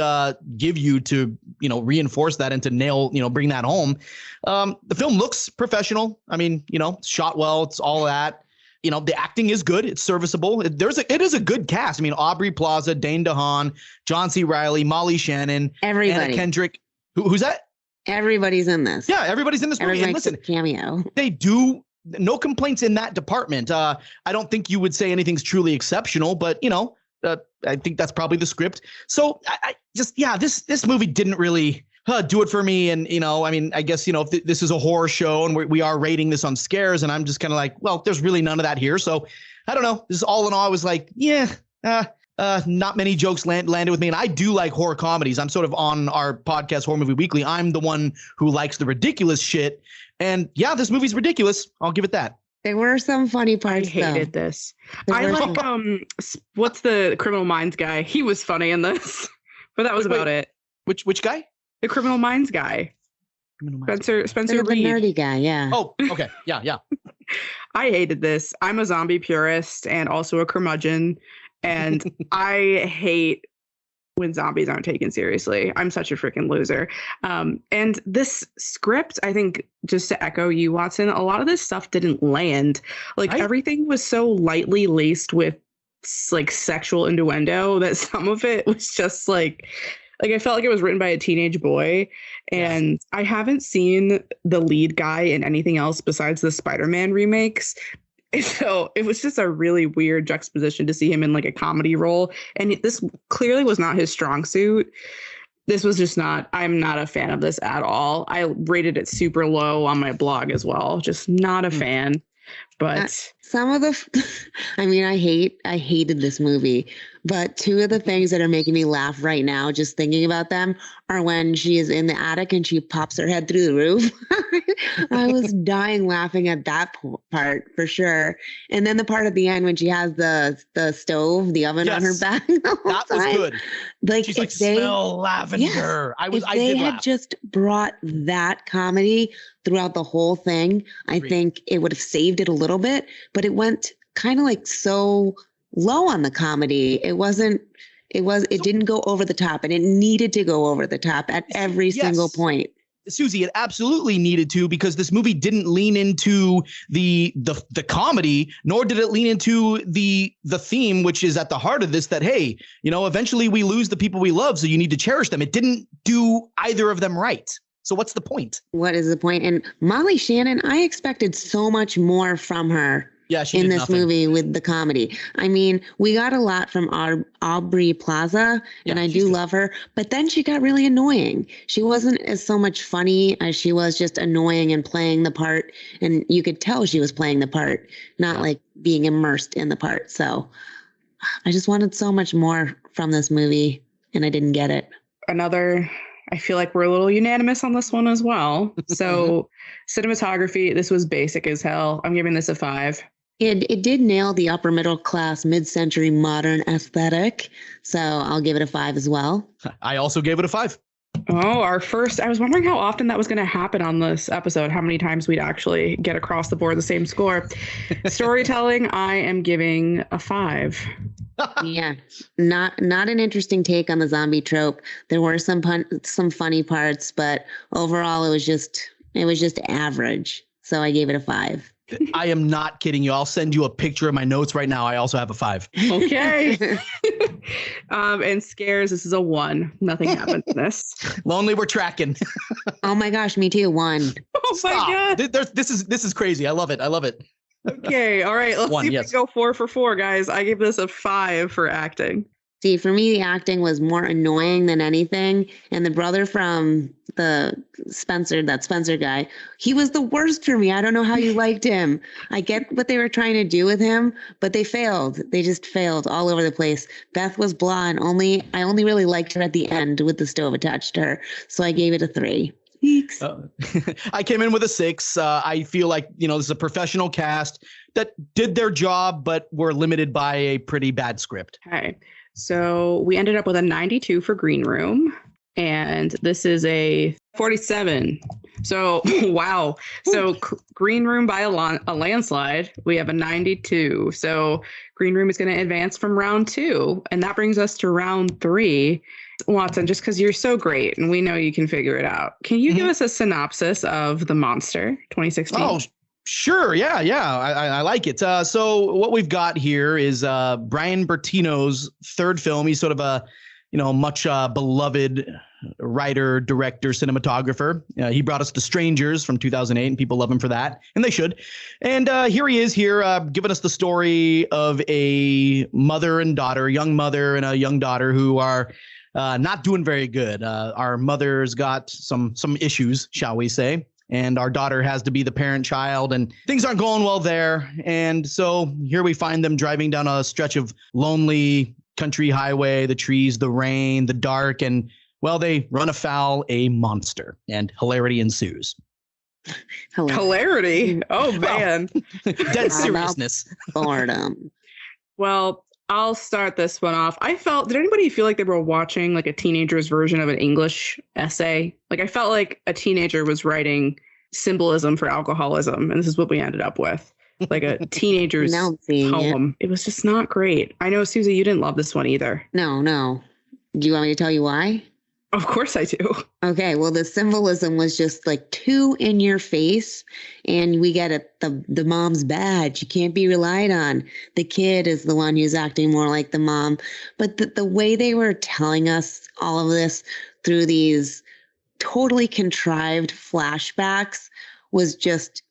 give you to, you know, reinforce that and to nail, you know, bring that home. The film looks professional. I mean, you know, shot well. It's all that. You know, the acting is good. It's serviceable. It is a good cast. I mean, Aubrey Plaza, Dane DeHaan, John C. Reilly, Molly Shannon, everybody. Anna Kendrick. Who's that? Everybody's in this. Yeah, everybody's in this movie. And listen, cameo. They do. No complaints in that department. I don't think you would say anything's truly exceptional, but, you know, I think that's probably the script. So this movie didn't really do it for me. And, you know, I mean, I guess, you know, if this is a horror show and we are rating this on scares, and I'm just kind of like, well, there's really none of that here. So I don't know. This all in all, I was like, yeah, not many jokes landed with me. And I do like horror comedies. I'm sort of on our podcast, Horror Movie Weekly. I'm the one who likes the ridiculous shit. And yeah, this movie's ridiculous. I'll give it that. There were some funny parts. I hated this. I like what's the Criminal Minds guy? He was funny in this, but that was about it. Which guy? The Criminal Minds guy. Spencer Reed. The nerdy guy, yeah. Oh, okay. Yeah. I hated this. I'm a zombie purist and also a curmudgeon, and I hate when zombies aren't taken seriously. I'm such a freaking loser. And this script, I think, just to echo you, Watson, a lot of this stuff didn't land. Like everything was so lightly laced with like sexual innuendo that some of it was just like I felt like it was written by a teenage boy. And I haven't seen the lead guy in anything else besides the Spider-Man remakes. So it was just a really weird juxtaposition to see him in like a comedy role. And this clearly was not his strong suit. This was just not, I'm not a fan of this at all. I rated it super low on my blog as well. Just not a fan. But some of the, I mean, I hated this movie, but two of the things that are making me laugh right now, just thinking about them, are when she is in the attic and she pops her head through the roof. I was dying laughing at that part for sure. And then the part at the end when she has the stove, the oven on her back. That was good. Like, she's like, smell lavender. Yes, if they had just brought that comedy throughout the whole thing, I think it would have saved it a little bit, but it went kind of like so low on the comedy. It didn't go over the top, and it needed to go over the top at every single point. Suzie, it absolutely needed to, because this movie didn't lean into the comedy, nor did it lean into the theme, which is at the heart of this, that, hey, you know, eventually we lose the people we love, so you need to cherish them. It didn't do either of them right. So what's the point? What is the point? And Molly Shannon, I expected so much more from her. Yeah, in this movie with the comedy. I mean, we got a lot from Aubrey Plaza, and I do love her. But then she got really annoying. She wasn't as so much funny as she was just annoying and playing the part. And you could tell she was playing the part, not like being immersed in the part. So I just wanted so much more from this movie. and I didn't get it. I feel like we're a little unanimous on this one as well. So cinematography, this was basic as hell. I'm giving this a 5. It did nail the upper middle class, mid-century modern aesthetic. So I'll give it a 5 as well. I also gave it a 5. Oh, I was wondering how often that was going to happen on this episode, how many times we'd actually get across the board the same score. Storytelling, I am giving a 5. Yeah, not an interesting take on the zombie trope. There were some funny parts, but overall it was just average. So I gave it a 5. I am not kidding you. I'll send you a picture of my notes right now. I also have a 5. Okay. And scares, this is a 1. Nothing happened in this. Lonely, we're tracking. Oh my gosh, me too. 1. Oh my God. This is crazy. I love it. Okay. All right. Let's see if we go 4 for 4, guys. I give this a 5 for acting. See, for me, the acting was more annoying than anything. And the brother from that Spencer guy, he was the worst for me. I don't know how you liked him. I get what they were trying to do with him, but they failed. They just failed all over the place. Beth was blah, and I only really liked her at the end with the stove attached to her. So I gave it a 3. I came in with a 6. I feel like, this is a professional cast that did their job, but were limited by a pretty bad script. Okay. So we ended up with a 92 for Green Room, and this is a 47. So, wow. So Green Room by a landslide, we have a 92. So Green Room is going to advance from round 2, and that brings us to round 3. Watson, just because you're so great and we know you can figure it out, can you give us a synopsis of The Monster 2016? Oh, sure. Yeah. I like it. So what we've got here is Brian Bertino's third film. He's sort of a, much beloved writer, director, cinematographer. He brought us The Strangers from 2008, and people love him for that, and they should. And here he is giving us the story of a mother and daughter, a young mother and a young daughter who are not doing very good. Our mother's got some issues, shall we say. And our daughter has to be the parent child, and things aren't going well there. And so here we find them driving down a stretch of lonely country highway, the trees, the rain, the dark, and well, they run afoul a monster, and hilarity ensues. Hilarity? Oh, man. Dead seriousness. Boredom. Well, I'll start this one off. Did anybody feel like they were watching like a teenager's version of an English essay? Like I felt like a teenager was writing symbolism for alcoholism, and this is what we ended up with. Like a teenager's poem. It was just not great. I know, Susie, you didn't love this one either. No. Do you want me to tell you why? Of course I do. Okay, well, the symbolism was just like too in your face, and we get it. The mom's bad. She can't be relied on. The kid is the one who's acting more like the mom. But the way they were telling us all of this through these totally contrived flashbacks was just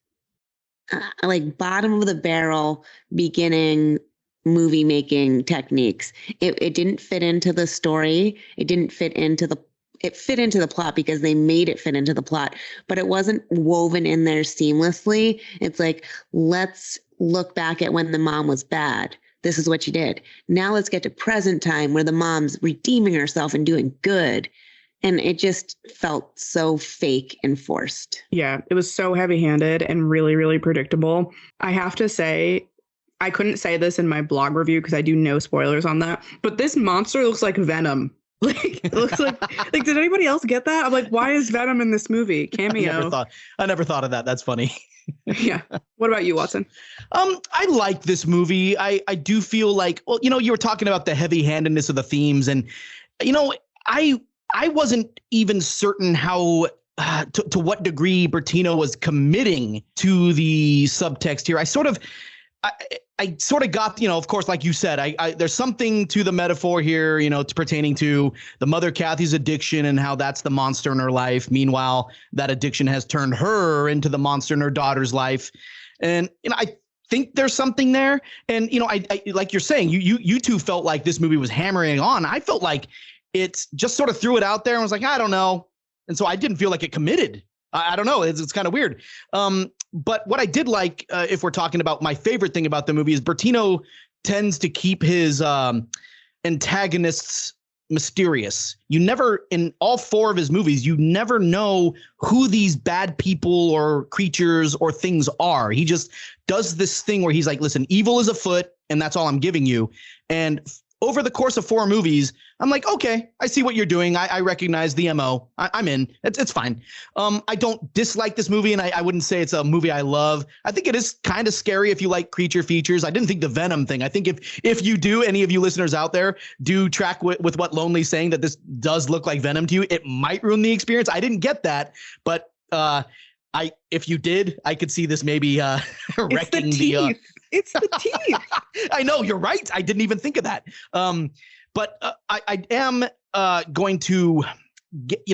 like bottom of the barrel beginning movie making techniques. It didn't fit into the story. It fit into the plot because they made it fit into the plot, but it wasn't woven in there seamlessly. It's like, let's look back at when the mom was bad. This is what she did. Now let's get to present time where the mom's redeeming herself and doing good. And it just felt so fake and forced. Yeah, it was so heavy-handed and really, really predictable. I have to say, I couldn't say this in my blog review because I do no spoilers on that, but this monster looks like Venom. Like it looks like did anybody else get that? I'm like, why is Venom in this movie? Cameo. I never thought of that. That's funny. Yeah. What about you, Watson? I like this movie. I do feel like, well, you were talking about the heavy-handedness of the themes, and I wasn't even certain how to what degree Bertino was committing to the subtext here. I sort of got, of course, like you said, there's something to the metaphor here, it's pertaining to the mother Kathy's addiction and how that's the monster in her life. Meanwhile, that addiction has turned her into the monster in her daughter's life. And, I think there's something there. And, I like you're saying, you two felt like this movie was hammering on. I felt like it just sort of threw it out there and was like, I don't know. And so I didn't feel like it committed. I don't know. It's kind of weird. But what I did like, if we're talking about my favorite thing about the movie, is Bertino tends to keep his antagonists mysterious. You never, in all 4 of his movies, you never know who these bad people or creatures or things are. He just does this thing where he's like, listen, evil is afoot, and that's all I'm giving you. And over the course of 4 movies, I'm like, okay, I see what you're doing. I recognize the MO. I'm in. It's fine. I don't dislike this movie, and I wouldn't say it's a movie I love. I think it is kind of scary if you like creature features. I didn't think the Venom thing. I think if you do, any of you listeners out there do track with what Lonely's saying, that this does look like Venom to you, it might ruin the experience. I didn't get that, but if you did, I could see this maybe wrecking the. It's the teeth. I know, you're right. I didn't even think of that. But I am going to get,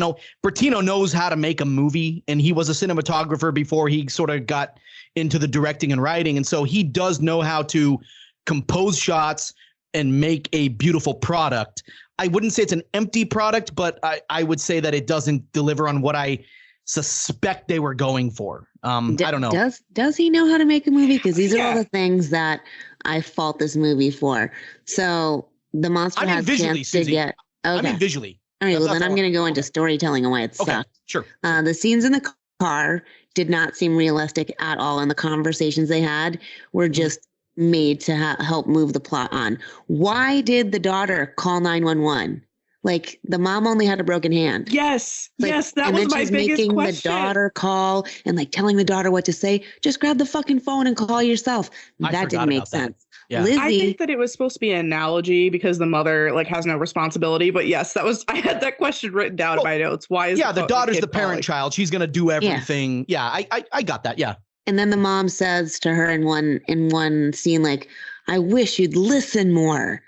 Bertino knows how to make a movie, and he was a cinematographer before he sort of got into the directing and writing. And so he does know how to compose shots and make a beautiful product. I wouldn't say it's an empty product, but I would say that it doesn't deliver on what I suspect they were going for. I don't know. Does he know how to make a movie? Because these are all the things that I fault this movie for. So the monster has visually, chance to get. Okay. I mean visually. All right. Well, then I'm going to go into storytelling and why it sucked. Sure. The scenes in the car did not seem realistic at all, and the conversations they had were just made to help move the plot on. Why did the daughter call 911? Like, the mom only had a broken hand. Yes. Yes. That was my biggest making question. The daughter call and like telling the daughter what to say. Just grab the fucking phone and call yourself. That didn't make sense. Yeah. Lizzie, I think that it was supposed to be an analogy because the mother like has no responsibility. But yes, I had that question written down in my notes. Why is the daughter's the parent child? She's gonna do everything. Yeah, I got that. Yeah. And then the mom says to her in one scene, like, I wish you'd listen more.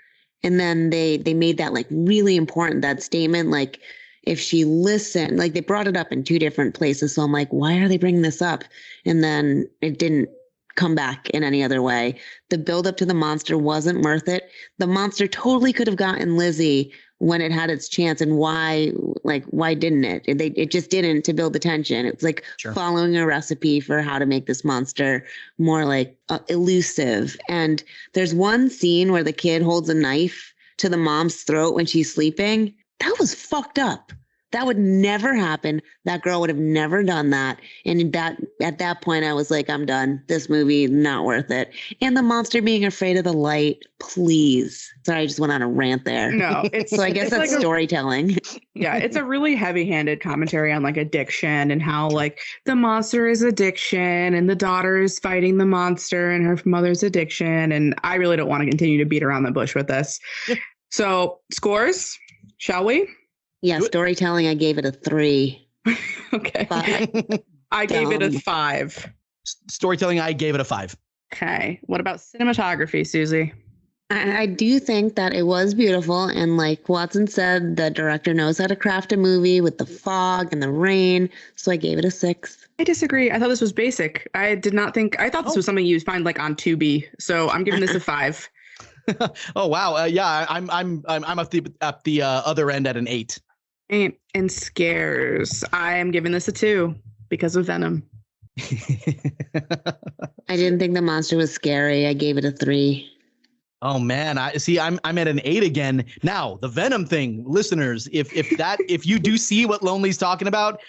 And then they made that like really important, that statement, like if she listened, like they brought it up in 2 different places. So I'm like, why are they bringing this up? And then it didn't come back in any other way. The buildup to the monster wasn't worth it. The monster totally could have gotten Lizzie when it had its chance. And why didn't it? It just didn't, to build the tension. It was like following a recipe for how to make this monster more like elusive. And there's one scene where the kid holds a knife to the mom's throat when she's sleeping. That was fucked up. That would never happen. That girl would have never done that. And at that point, I was like, I'm done. This movie, not worth it. And the monster being afraid of the light, please. Sorry, I just went on a rant there. No, so I guess that's like storytelling. Yeah, it's a really heavy-handed commentary on like addiction and how like the monster is addiction and the daughter is fighting the monster and her mother's addiction. And I really don't want to continue to beat around the bush with this. So scores, shall we? Yeah, storytelling, I gave it a 3. Okay. I gave it a 5. Storytelling, I gave it a 5. Okay. What about cinematography, Suzie? I do think that it was beautiful. And like Watson said, the director knows how to craft a movie with the fog and the rain. So I gave it a 6. I disagree. I thought this was basic. I thought this was something you'd find like on Tubi. So I'm giving this a 5. Oh, wow. Yeah, I'm at the other end at an 8. And scares. I am giving this a 2 because of Venom. I didn't think the monster was scary. I gave it a 3. Oh man, I'm at an 8 again. Now, the Venom thing, listeners, if you do see what Lonely's talking about,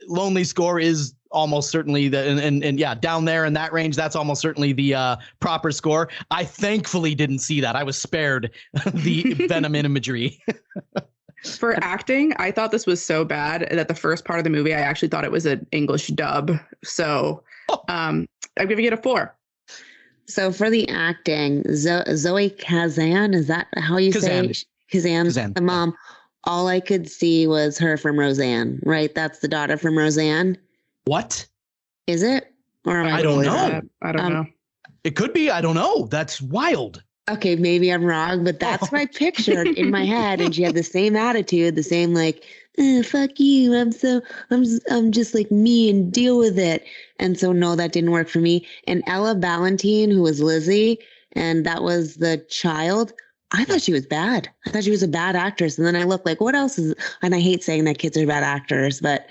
Lonely's score is almost certainly and down there in that range, that's almost certainly the proper score. I thankfully didn't see that. I was spared the Venom imagery. For acting, I thought this was so bad that the first part of the movie, I actually thought it was an English dub. So I'm giving it a 4. So for the acting, Zoe Kazan, is that how you say it? Kazan, the mom. All I could see was her from Roseanne, right? That's the daughter from Roseanne. What? Is it? Or am I don't know. I don't know. It could be. I don't know. That's wild. Okay, maybe I'm wrong, but that's what I pictured in my head. And she had the same attitude, the same like, fuck you. I'm just like me and deal with it. And so no, that didn't work for me. And Ella Ballantine, who was Lizzie, and that was the child. I thought she was bad. I thought she was a bad actress. And then I looked like, what else is, and I hate saying that kids are bad actors, but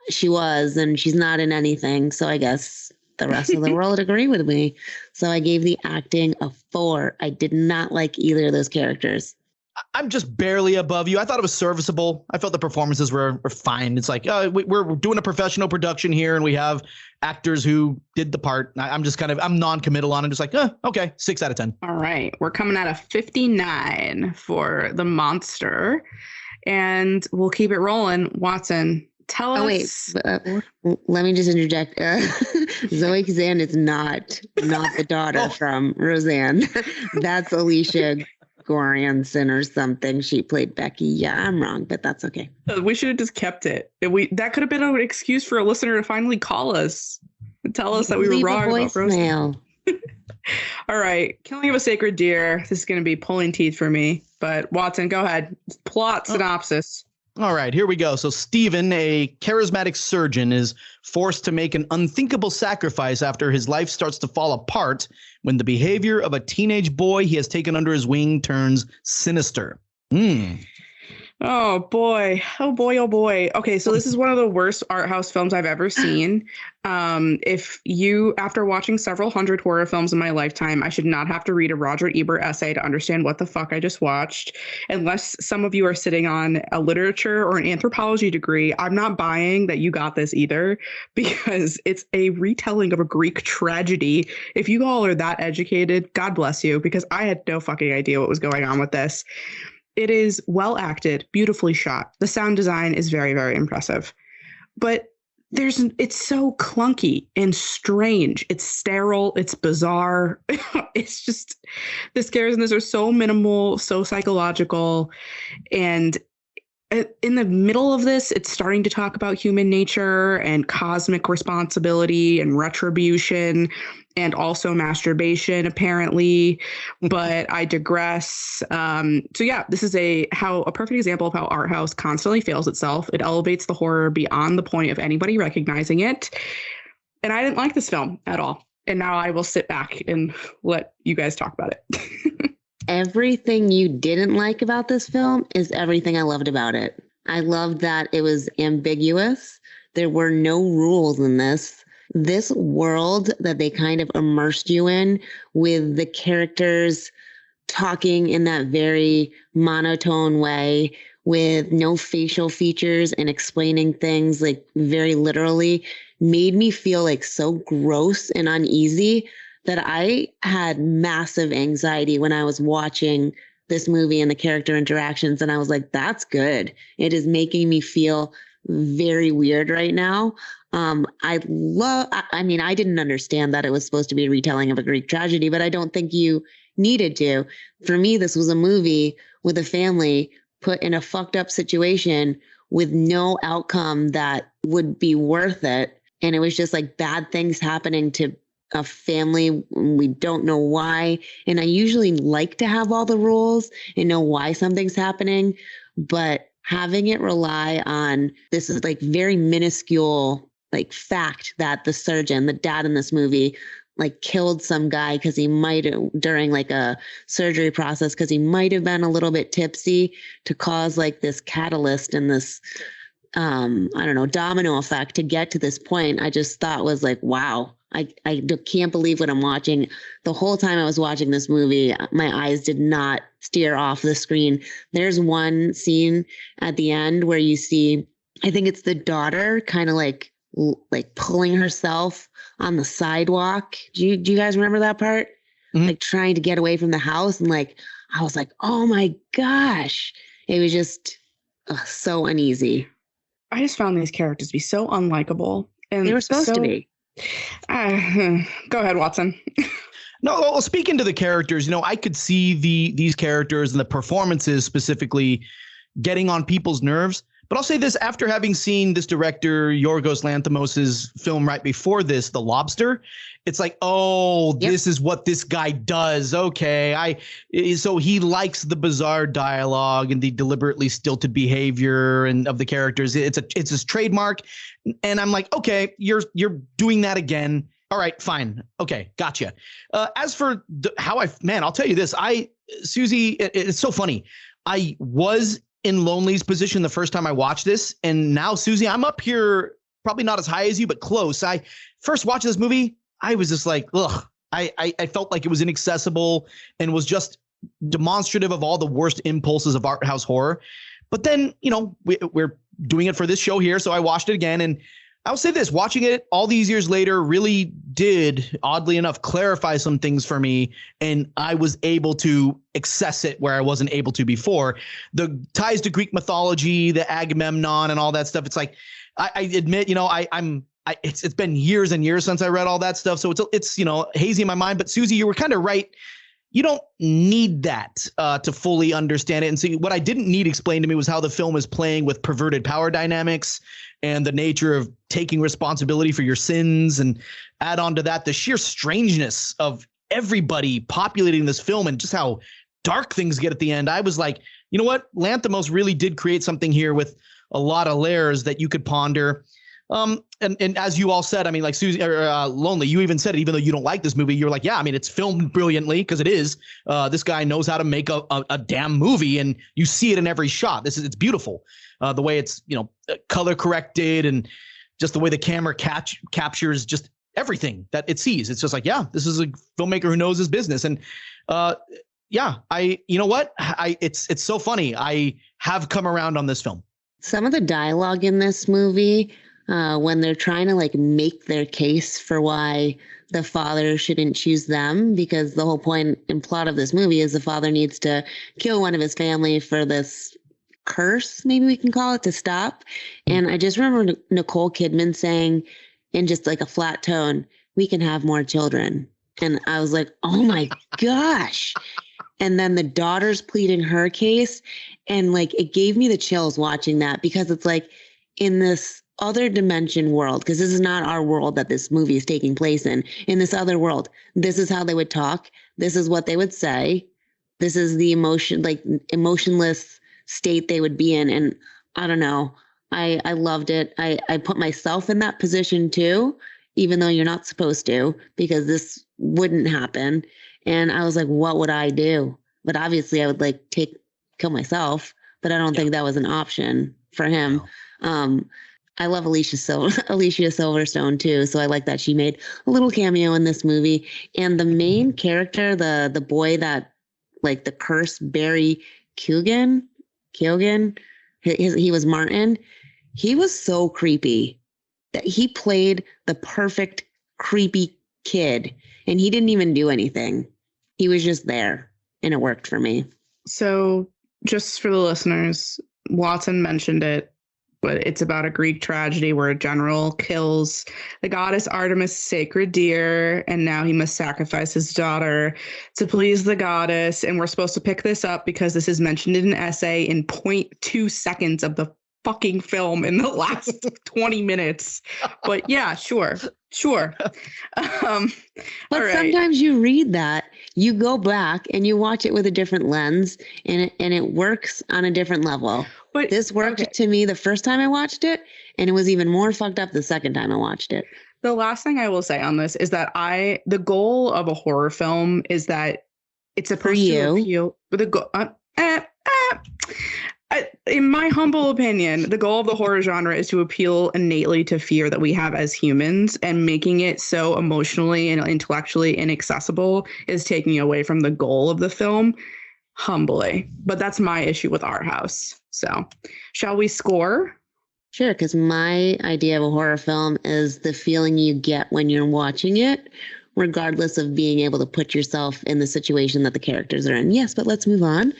she was, and she's not in anything. So I guess the rest of the world agree with me. So I gave the acting a 4. I did not like either of those characters. I'm just barely above you. I thought it was serviceable. I felt the performances were fine. It's like, we're doing a professional production here, and we have actors who did the part. I'm just I'm non-committal on it. Just like, okay, 6 out of 10. All right. We're coming out of 59 for The Monster, and we'll keep it rolling. Watson, tell us. Let me just interject. Zoe Kazan is not the daughter from Roseanne. That's Alicia Goranson or something. She played Becky. Yeah, I'm wrong, but that's okay. We should have just kept it. That could have been an excuse for a listener to finally call us and tell us that we were wrong about Roseanne. All right. Killing of a Sacred Deer. This is going to be pulling teeth for me. But Watson, go ahead. Plot synopsis. All right, here we go. So Steven, a charismatic surgeon, is forced to make an unthinkable sacrifice after his life starts to fall apart when the behavior of a teenage boy he has taken under his wing turns sinister. Oh boy. Okay, so this is one of the worst art house films I've ever seen. If you, after watching several hundred horror films in my lifetime, I should not have to read a Roger Ebert essay to understand what the fuck I just watched. Unless some of you are sitting on a literature or an anthropology degree, I'm not buying that you got this either, because it's a retelling of a Greek tragedy. If you all are that educated, God bless you, because I had no fucking idea what was going on with this. It is well acted, beautifully shot. The sound design is very, very impressive. But it's so clunky and strange. It's sterile. It's bizarre. It's just, the scares in this are so minimal, so psychological. And in the middle of this, it's starting to talk about human nature and cosmic responsibility and retribution, and also masturbation, apparently. But I digress. So yeah, this is a perfect example of how art house constantly fails itself. It elevates the horror beyond the point of anybody recognizing it. And I didn't like this film at all. And now I will sit back and let you guys talk about it. Everything you didn't like about this film is everything I loved about it. I loved that it was ambiguous. There were no rules in this. This world that they kind of immersed you in, with the characters talking in that very monotone way, with no facial features and explaining things like very literally, made me feel like so gross and uneasy that I had massive anxiety when I was watching this movie and the character interactions. And I was like, that's good. It is making me feel very weird right now. I didn't understand that it was supposed to be a retelling of a Greek tragedy, but I don't think you needed to. For me, this was a movie with a family put in a fucked up situation with no outcome that would be worth it. And it was just like bad things happening to a family. We don't know why. And I usually like to have all the rules and know why something's happening, but having it rely on this is like very minuscule, like fact that the surgeon, the dad in this movie, like killed some guy because he might during like a surgery process, because he might have been a little bit tipsy, to cause like this catalyst and this domino effect to get to this point. I just thought was like, wow. I can't believe what I'm watching. The whole time I was watching this movie, my eyes did not steer off the screen. There's one scene at the end where you see, I think it's the daughter kind of like pulling herself on the sidewalk. Do you guys remember that part? Mm-hmm. Like trying to get away from the house. And like, I was like, oh my gosh. It was just so uneasy. I just found these characters to be so unlikable. And they were supposed to be. Go ahead, Watson. No, well, speaking to the characters, I could see these characters and the performances specifically getting on people's nerves. But I'll say this, after having seen this director, Yorgos Lanthimos' film right before this, The Lobster, it's like, This is what this guy does. Okay. So he likes the bizarre dialogue and the deliberately stilted behavior and of the characters. It's his trademark. And I'm like, okay, you're doing that again. All right, fine. Okay, gotcha. As for I'll tell you this. Suzie, it's so funny. I was in Lonely's position the first time I watched this, and now, Suzie, I'm up here, probably not as high as you, but close. I first watched this movie, I was just like, ugh. I felt like it was inaccessible and was just demonstrative of all the worst impulses of art house horror. But then, we're doing it for this show here. So I watched it again. And I'll say this, watching it all these years later really did, oddly enough, clarify some things for me. And I was able to access it where I wasn't able to before. The ties to Greek mythology, the Agamemnon and all that stuff. It's like, I admit, it's been years and years since I read all that stuff. So it's hazy in my mind. But Suzie, you were kind of right. You don't need that to fully understand it. And see, what I didn't need explained to me was how the film is playing with perverted power dynamics and the nature of taking responsibility for your sins. And add on to that, the sheer strangeness of everybody populating this film and just how dark things get at the end. I was like, you know what? Lanthimos really did create something here with a lot of layers that you could ponder. And as you all said, I mean, like Suzie Lonely, you even said it, even though you don't like this movie, you're like, yeah, I mean, it's filmed brilliantly because it is. This guy knows how to make a damn movie, and you see it in every shot. It's beautiful. The way it's, color corrected and just the way the camera captures just everything that it sees. It's just like, yeah, this is a filmmaker who knows his business. And it's so funny. I have come around on this film. Some of the dialogue in this movie, when they're trying to make their case for why the father shouldn't choose them, because the whole point and plot of this movie is the father needs to kill one of his family for this curse, maybe we can call it, to stop. And I just remember Nicole Kidman saying in just a flat tone, "We can have more children." And I was like, oh my gosh. And then the daughter's pleading her case. And it gave me the chills watching that, because it's in this other dimension world, because this is not our world that this movie is taking place in this other world, this is how they would talk. This is what they would say. This is the emotionless state they would be in. And I don't know. I loved it. I put myself in that position too, even though you're not supposed to, because this wouldn't happen. And I was like, what would I do? But obviously I would kill myself, but I don't think that was an option for him. No. I love Alicia Silverstone too, so I like that she made a little cameo in this movie. And the main character, the boy that the curse, Barry Keoghan, he was Martin. He was so creepy that he played the perfect creepy kid, and he didn't even do anything. He was just there, and it worked for me. So just for the listeners, Watson mentioned it, but it's about a Greek tragedy where a general kills the goddess Artemis' sacred deer, and now he must sacrifice his daughter to please the goddess. And we're supposed to pick this up because this is mentioned in an essay in 0.2 seconds of the fucking film in the last 20 minutes. But yeah, sure. But sometimes you read that, you go back and you watch it with a different lens, and it works on a different level. But this worked to me the first time I watched it, and it was even more fucked up the second time I watched it. The last thing I will say on this is that the goal of a horror film is that it's supposed to appeal. In my humble opinion, the goal of the horror genre is to appeal innately to fear that we have as humans, and making it so emotionally and intellectually inaccessible is taking away from the goal of the film, humbly. But that's my issue with Art House. So shall we score? Sure, because my idea of a horror film is the feeling you get when you're watching it, regardless of being able to put yourself in the situation that the characters are in. Yes, but let's move on.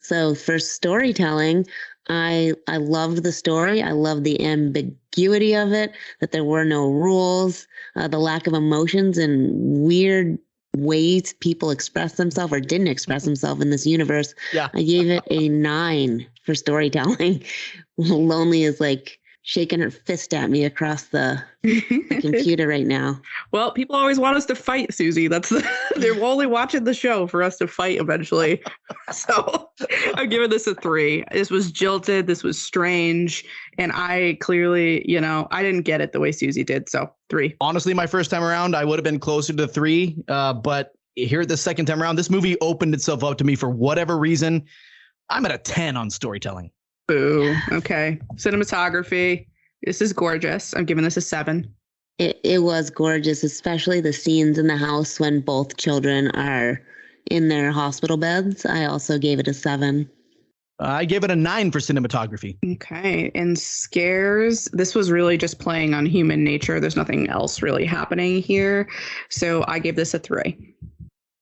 So for storytelling, I loved the story. I loved the ambiguity of it, that there were no rules, the lack of emotions and weird ways people express themselves or didn't express themselves in this universe. Yeah. I gave it a 9 for storytelling. Lonely is shaking her fist at me across the computer right now. Well, people always want us to fight, Suzie. They're only watching the show for us to fight eventually. So I'm giving this a 3. This was jilted. This was strange. And I clearly, I didn't get it the way Suzie did. So 3. Honestly, my first time around, I would have been closer to 3. But here the second time around, this movie opened itself up to me for whatever reason. I'm at a 10 on storytelling. Boo. Okay. Cinematography. This is gorgeous. I'm giving this a 7. It was gorgeous, especially the scenes in the house when both children are in their hospital beds, I also gave it a 7. I gave it a 9 for cinematography. Okay. And scares, this was really just playing on human nature. There's nothing else really happening here. So I gave this a 3.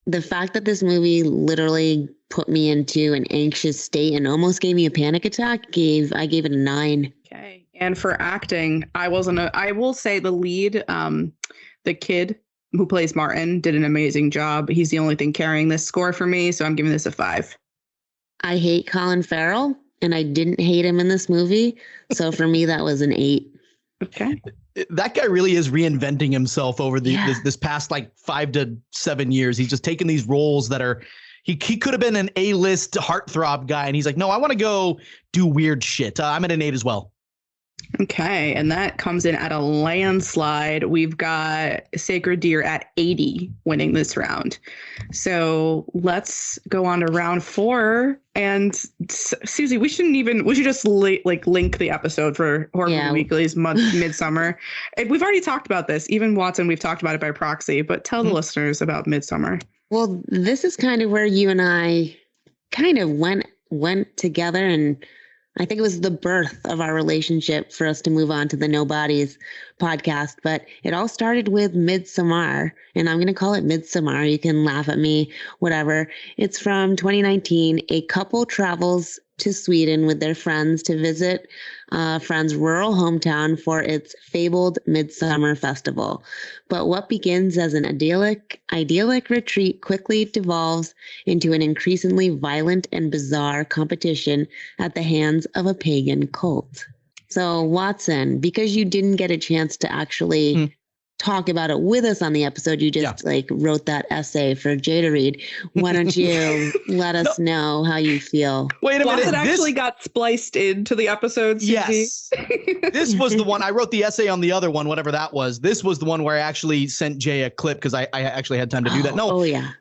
The fact that this movie literally put me into an anxious state and almost gave me a panic attack, I gave it a 9. Okay. And for acting, I will say the lead, the kid who plays Martin, did an amazing job. He's the only thing carrying this score for me. So I'm giving this a 5. I hate Colin Farrell, and I didn't hate him in this movie. So for me, that was an 8. Okay. That guy really is reinventing himself over this past like 5 to 7 years. He's just taken these roles that are, he could have been an A-list heartthrob guy. And he's like, no, I want to go do weird shit. I'm at an 8 as well. Okay, and that comes in at a landslide. We've got Sacred Deer at 80 winning this round. So let's go on to round 4. And Suzie, we should just link the episode for Horror Movie Weekly's Midsommar. We've already talked about this. Even Watson, we've talked about it by proxy, but tell the listeners about Midsommar. Well, this is kind of where you and I kind of went together, and I think it was the birth of our relationship for us to move on to the No Bodies podcast. But it all started with Midsommar, and I'm going to call it Midsommar. You can laugh at me, whatever. It's from 2019. A couple travels to Sweden with their friends to visit a friend's rural hometown for its fabled Midsummer Festival. But what begins as an idyllic retreat quickly devolves into an increasingly violent and bizarre competition at the hands of a pagan cult. So, Watson, because you didn't get a chance to actually talk about it with us on the episode, you just wrote that essay for Jay to read. Why don't you let us know how you feel? Wait a minute. It actually got spliced into the episode, Suzie. Yes. This was the one. I wrote the essay on the other one, whatever that was. This was the one where I actually sent Jay a clip because I actually had time to do that. No. Oh, yeah.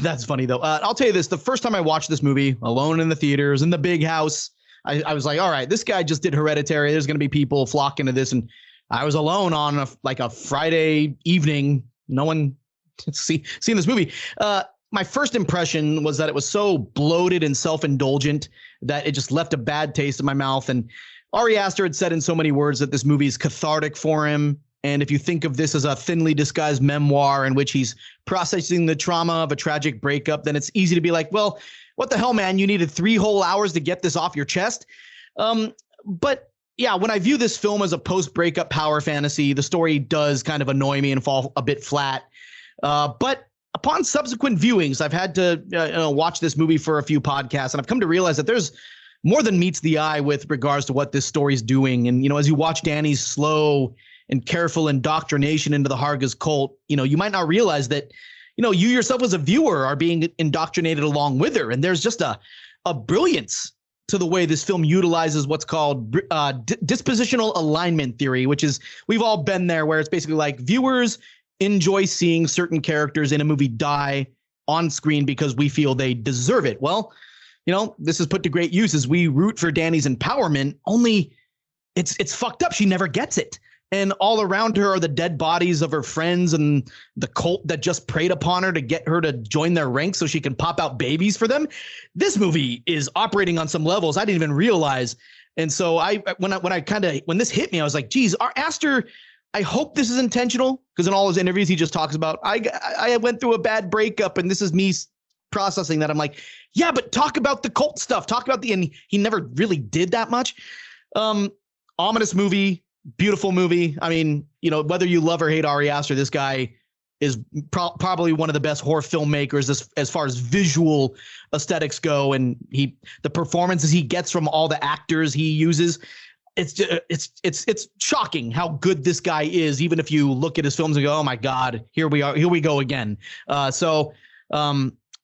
That's funny, though. I'll tell you this. The first time I watched this movie, alone in the theaters, in the big house, I was like, all right, this guy just did Hereditary. There's going to be people flocking to this. And I was alone on a Friday evening. No one seen this movie. My first impression was that it was so bloated and self-indulgent that it just left a bad taste in my mouth. And Ari Aster had said in so many words that this movie is cathartic for him. And if you think of this as a thinly disguised memoir in which he's processing the trauma of a tragic breakup, then it's easy to be like, well, what the hell, man? You needed 3 whole hours to get this off your chest. But yeah, when I view this film as a post-breakup power fantasy, the story does kind of annoy me and fall a bit flat. But upon subsequent viewings, I've had to watch this movie for a few podcasts, and I've come to realize that there's more than meets the eye with regards to what this story's doing. And, as you watch Danny's slow and careful indoctrination into the Harga's cult, you might not realize that, you yourself as a viewer are being indoctrinated along with her. And there's just a brilliance to the way this film utilizes what's called dispositional alignment theory, which is, we've all been there, where it's basically like viewers enjoy seeing certain characters in a movie die on screen because we feel they deserve it. Well, this is put to great use as we root for Danny's empowerment, only it's fucked up. She never gets it. And all around her are the dead bodies of her friends and the cult that just preyed upon her to get her to join their ranks so she can pop out babies for them. This movie is operating on some levels I didn't even realize. And so when this hit me, I was like, geez, Aster, I hope this is intentional, because in all his interviews, he just talks about, I went through a bad breakup and this is me processing that. I'm like, yeah, but talk about the cult stuff. Talk about and he never really did that much. Ominous movie. Beautiful movie. I mean, whether you love or hate Ari Aster, this guy is probably one of the best horror filmmakers as far as visual aesthetics go. And the performances he gets from all the actors he uses, it's shocking how good this guy is. Even if you look at his films and go, oh my God, here we go again.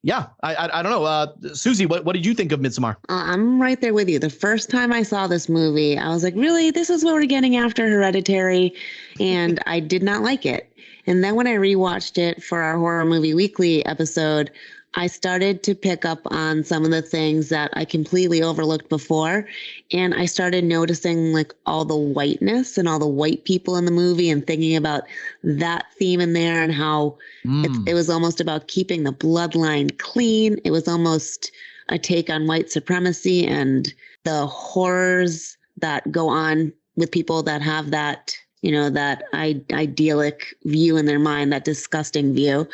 Yeah, I don't know. Suzie, what did you think of Midsommar? I'm right there with you. The first time I saw this movie, I was like, really? This is what we're getting after Hereditary? And I did not like it. And then when I rewatched it for our Horror Movie Weekly episode, I started to pick up on some of the things that I completely overlooked before. And I started noticing like all the whiteness and all the white people in the movie and thinking about that theme in there and how it was almost about keeping the bloodline clean. It was almost a take on white supremacy and the horrors that go on with people that have that, you know, that idyllic view in their mind, that disgusting view.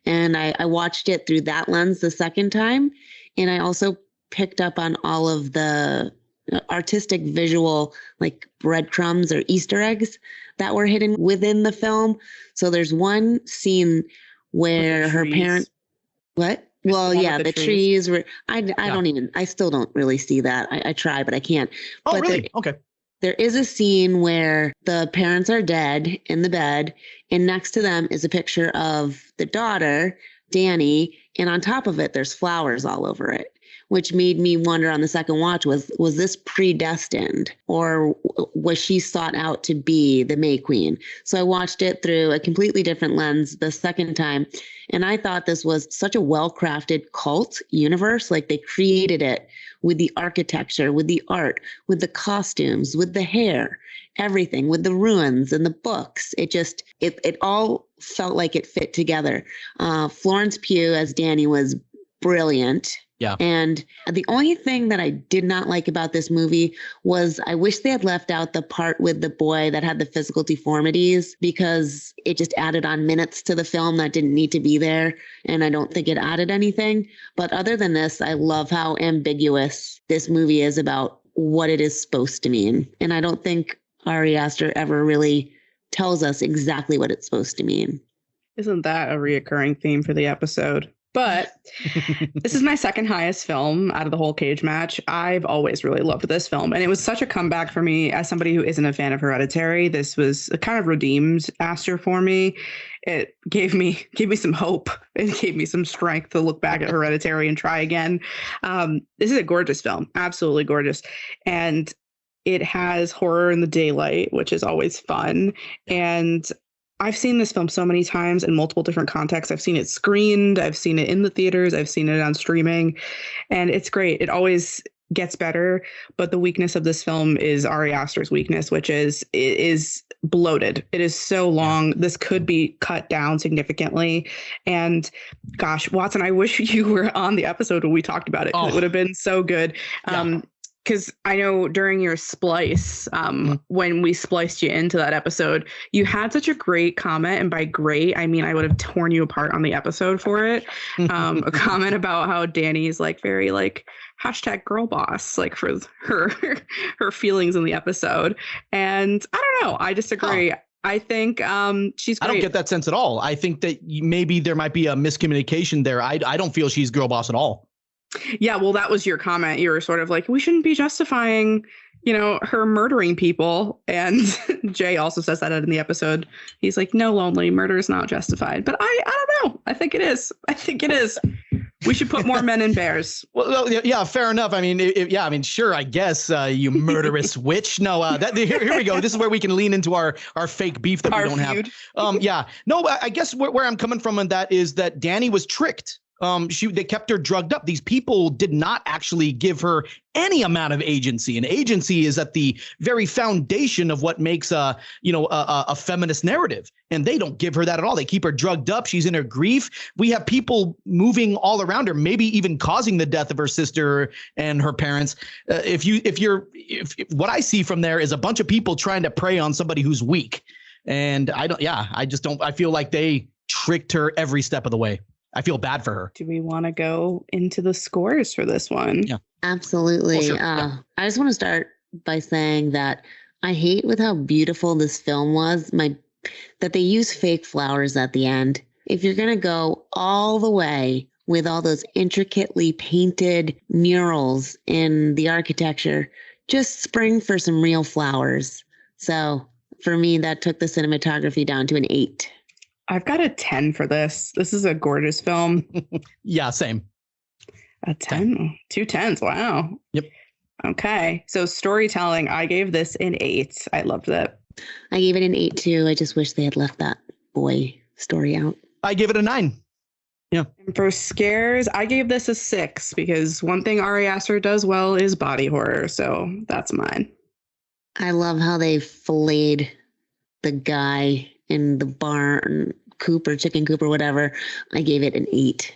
And I watched it through that lens the second time. And I also picked up on all of the artistic visual, like breadcrumbs or Easter eggs that were hidden within the film. So there's one scene where her parent, what? Well, yeah, the trees were, I still don't really see that. I try, but I can't. Oh, but really? Okay. There is a scene where the parents are dead in the bed, and next to them is a picture of the daughter, Danny, and on top of it, there's flowers all over it, which made me wonder on the second watch, was this predestined, or was she sought out to be the May Queen? So I watched it through a completely different lens the second time, and I thought this was such a well-crafted cult universe. Like they created it with the architecture, with the art, with the costumes, with the hair, everything, with the ruins and the books. It all felt like it fit together. Florence Pugh as Danny was brilliant. Yeah. And the only thing that I did not like about this movie was I wish they had left out the part with the boy that had the physical deformities, because it just added on minutes to the film that didn't need to be there. And I don't think it added anything. But other than this, I love how ambiguous this movie is about what it is supposed to mean. And I don't think Ari Aster ever really tells us exactly what it's supposed to mean. Isn't that a reoccurring theme for the episode? But this is my second highest film out of the whole Cage Match. I've always really loved this film. And it was such a comeback for me as somebody who isn't a fan of Hereditary. This was a kind of redeemed Aster for me. It gave me some hope. It gave me some strength to look back at Hereditary and try again. This is a gorgeous film. Absolutely gorgeous. And it has horror in the daylight, which is always fun. And I've seen this film so many times in multiple different contexts. I've seen it screened. I've seen it in the theaters. I've seen it on streaming. And it's great. It always gets better. But the weakness of this film is Ari Aster's weakness, which is it is bloated. It is so long. This could be cut down significantly. And gosh, Watson, I wish you were on the episode when we talked about it. It would have been so good. Because I know during your splice, when we spliced you into that episode, you had such a great comment. And by great, I mean, I would have torn you apart on the episode for it. A comment about how Danny's like very like hashtag girl boss, like for her feelings in the episode. And I don't know. I disagree. Huh. I think she's great. I don't get that sense at all. I think that maybe there might be a miscommunication there. I don't feel she's girl boss at all. Yeah, well, that was your comment. You were sort of like, we shouldn't be justifying, her murdering people. And Jay also says that in the episode. He's like, no, Lonely, murder is not justified. But I don't know. I think it is. We should put more men in bears. Well, yeah, fair enough. I mean, sure, I guess, you murderous witch. No, here we go. This is where we can lean into our fake beef that we don't feud. Have. Yeah. No, I guess where I'm coming from on that is that Danny was tricked. They kept her drugged up. These people did not actually give her any amount of agency, and agency is at the very foundation of what makes a feminist narrative. And they don't give her that at all. They keep her drugged up. She's in her grief. We have people moving all around her, maybe even causing the death of her sister and her parents. If what I see from there is a bunch of people trying to prey on somebody who's weak, and I feel like they tricked her every step of the way. I feel bad for her. Do we want to go into the scores for this one? Yeah, absolutely. Well, sure. I just want to start by saying that I hate with how beautiful this film was, that they use fake flowers at the end. If you're going to go all the way with all those intricately painted murals in the architecture, just spring for some real flowers. So for me, that took the cinematography down to an 8. I've got a 10 for this. This is a gorgeous film. Yeah, same. A 10? 2 10s. Wow. Yep. Okay. So storytelling, I gave this an 8. I loved it. I gave it an 8 too. I just wish they had left that boy story out. I give it a 9. Yeah. And for scares, I gave this a 6 because one thing Ari Aster does well is body horror. So that's mine. I love how they filleted the guy in the barn coop or chicken coop or whatever. I gave it an 8.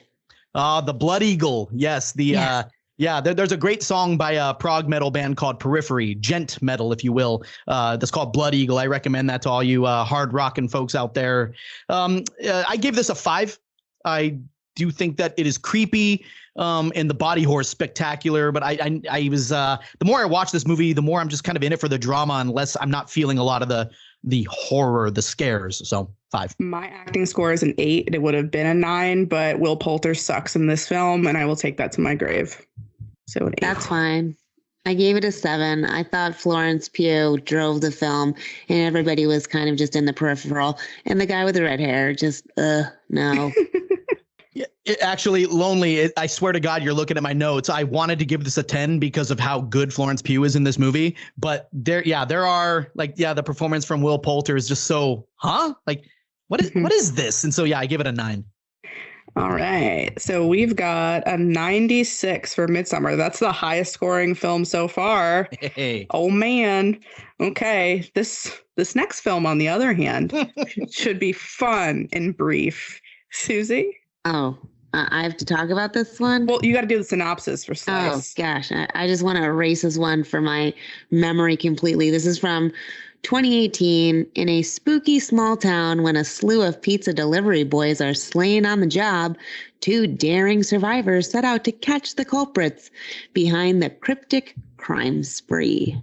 The Blood Eagle. Yes. There's a great song by a prog metal band called Periphery, gent metal, if you will. That's called Blood Eagle. I recommend that to all you hard rocking folks out there. I gave this a 5. I do think that it is creepy and the body horror is spectacular. But I was the more I watch this movie, the more I'm just kind of in it for the drama, unless I'm not feeling a lot of the horror, the scares. So 5. My acting score is an 8. It would have been a 9, but Will Poulter sucks in this film, and I will take that to my grave. So an 8. That's fine. I gave it a 7. I thought Florence Pugh drove the film, and everybody was kind of just in the peripheral. And the guy with the red hair, just no. Actually, Lonely, I swear to God, you're looking at my notes. I wanted to give this a 10 because of how good Florence Pugh is in this movie. But there are the performance from Will Poulter is just so, like, what is this? And so, I give it a 9. All right. So we've got a 96 for Midsommar. That's the highest scoring film so far. Hey. Oh, man. Okay. This next film, on the other hand, should be fun and brief. Suzie? Oh, I have to talk about this one? Well, you got to do the synopsis for Slice. Oh, gosh. I just want to erase this one from my memory completely. This is from 2018. In a spooky small town, when a slew of pizza delivery boys are slaying on the job, 2 daring survivors set out to catch the culprits behind the cryptic crime spree.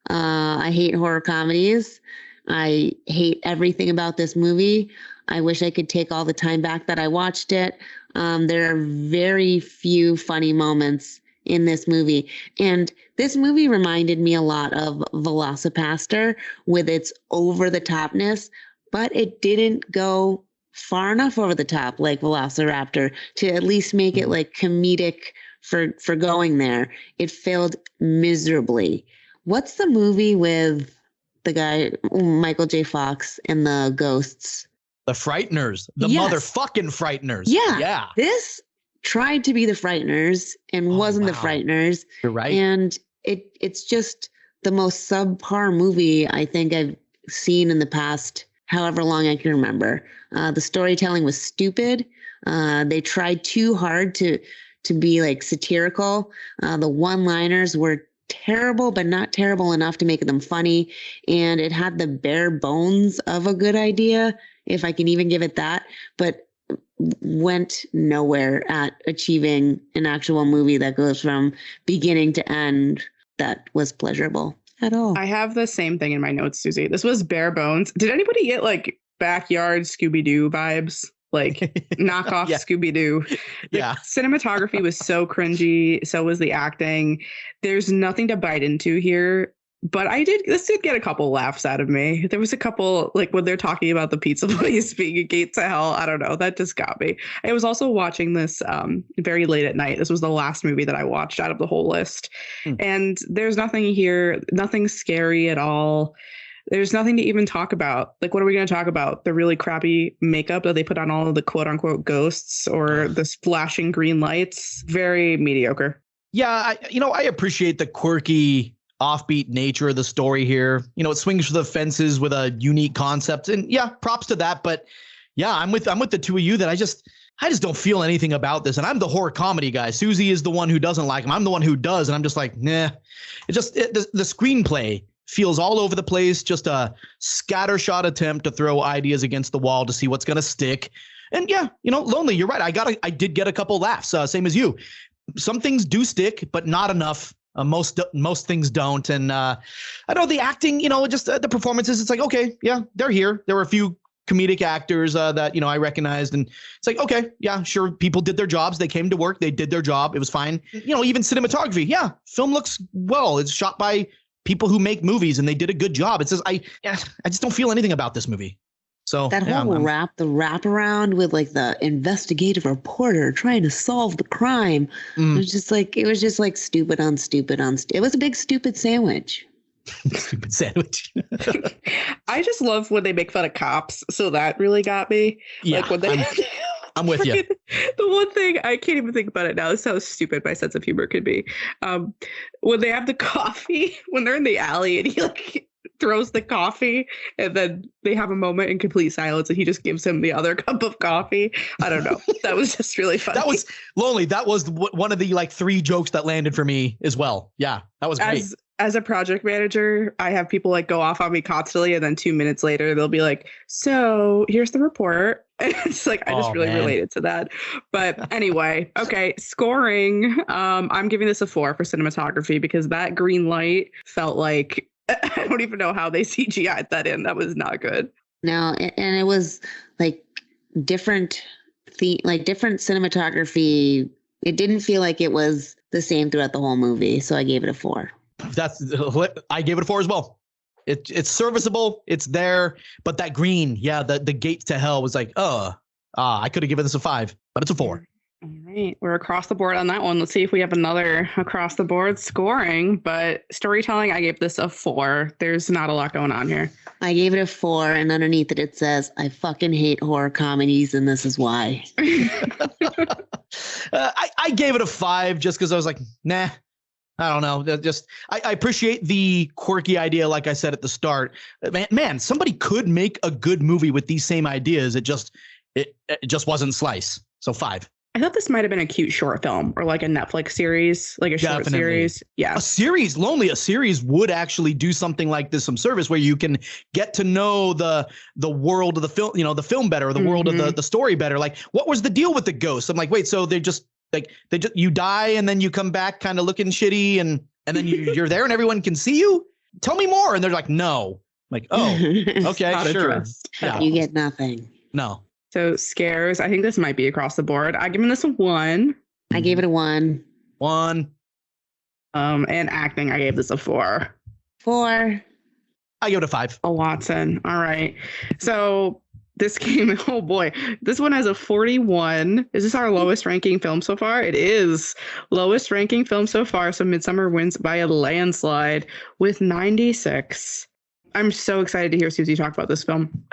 I hate horror comedies. I hate everything about this movie. I wish I could take all the time back that I watched it. There are very few funny moments in this movie. And this movie reminded me a lot of Velocipaster with its over-the-topness, but it didn't go far enough over the top like Velociraptor to at least make it like comedic for going there. It failed miserably. What's the movie with the guy, Michael J. Fox, and the ghosts? The Frighteners, the motherfucking Frighteners. Yeah. This tried to be the Frighteners and wasn't the Frighteners. You're right. And it's just the most subpar movie I think I've seen in the past however long I can remember. The storytelling was stupid. They tried too hard to be like satirical. The one-liners were terrible, but not terrible enough to make them funny. And it had the bare bones of a good idea, if I can even give it that, but went nowhere at achieving an actual movie that goes from beginning to end that was pleasurable at all. I have the same thing in my notes, Suzie. This was bare bones. Did anybody get like backyard Scooby-Doo vibes? Like knockoff Scooby-Doo. The cinematography was so cringy. So was the acting. There's nothing to bite into here. But this did get a couple laughs out of me. There was a couple, like when they're talking about the pizza place being a gate to hell. I don't know. That just got me. I was also watching this very late at night. This was the last movie that I watched out of the whole list. And there's nothing here, nothing scary at all. There's nothing to even talk about. Like, what are we going to talk about? The really crappy makeup that they put on all of the quote unquote ghosts or the flashing green lights. Very mediocre. Yeah. I appreciate the quirky, offbeat nature of the story here. It swings for the fences with a unique concept, and props to that. But I'm with the two of you that I just don't feel anything about this. And I'm the horror comedy guy. Suzie is the one who doesn't like him. I'm the one who does, and I'm just like, nah. The screenplay feels all over the place. Just a scattershot attempt to throw ideas against the wall to see what's gonna stick. And Lonely, you're right. I did get a couple laughs. Same as you. Some things do stick, but not enough. Most things don't. And I know the acting, just the performances, it's like, okay, they're here. There were a few comedic actors that, I recognized. And it's like, okay, sure. People did their jobs. They came to work. They did their job. It was fine. Even cinematography. Film looks well. It's shot by people who make movies and they did a good job. It's just, I just don't feel anything about this movie. So that whole the wraparound with like the investigative reporter trying to solve the crime. It was just like stupid on stupid on. It was a big stupid sandwich. Stupid sandwich. I just love when they make fun of cops. So that really got me. Yeah, like when they I'm with you. The one thing I can't even think about it now. This is how stupid my sense of humor could be. When they have the coffee, when they're in the alley and he like throws the coffee, and then they have a moment in complete silence, and he just gives him the other cup of coffee. I don't know. That was just really funny. That was lonely. That was one of the like 3 jokes that landed for me as well. Yeah, that was great. As a project manager, I have people like go off on me constantly, and then 2 minutes later they'll be like, "So here's the report." And it's like I just really related to that. But anyway, okay, scoring. I'm giving this a 4 for cinematography because that green light felt like I don't even know how they CGI'd that in. That was not good. No, and it was like different cinematography. It didn't feel like it was the same throughout the whole movie, so I gave it a 4. I gave it a 4 as well. It's serviceable. It's there, but that green, the gate to hell was like, I could have given this a 5, but it's a 4. All right, we're across the board on that one. Let's see if we have another across the board scoring, but storytelling, I gave this a 4. There's not a lot going on here. I gave it a 4, and underneath it says, I fucking hate horror comedies, and this is why. I gave it a 5 just because I was like, nah. I don't know. I appreciate the quirky idea, like I said at the start. Man, somebody could make a good movie with these same ideas. It just wasn't Slice. So 5. I thought this might have been a cute short film or like a Netflix series, like a short series. Yeah. A series would actually do something like this, some service where you can get to know the world of the film, the film better, or the world of the story better. Like, what was the deal with the ghosts? I'm like, wait, so you die and then you come back kind of looking shitty and then you're there and everyone can see you? Tell me more. And they're like, no. I'm like, oh, okay, sure. Yeah. You get nothing. No. So scares, I think this might be across the board. I'm giving this a 1. I gave it a 1. 1. And acting, I gave this a 4. 4. I give it a 5. A Watson. All right. So this game, oh boy, this one has a 41. Is this our lowest ranking film so far? It is lowest ranking film so far. So Midsommar wins by a landslide with 96. I'm so excited to hear Suzie talk about this film.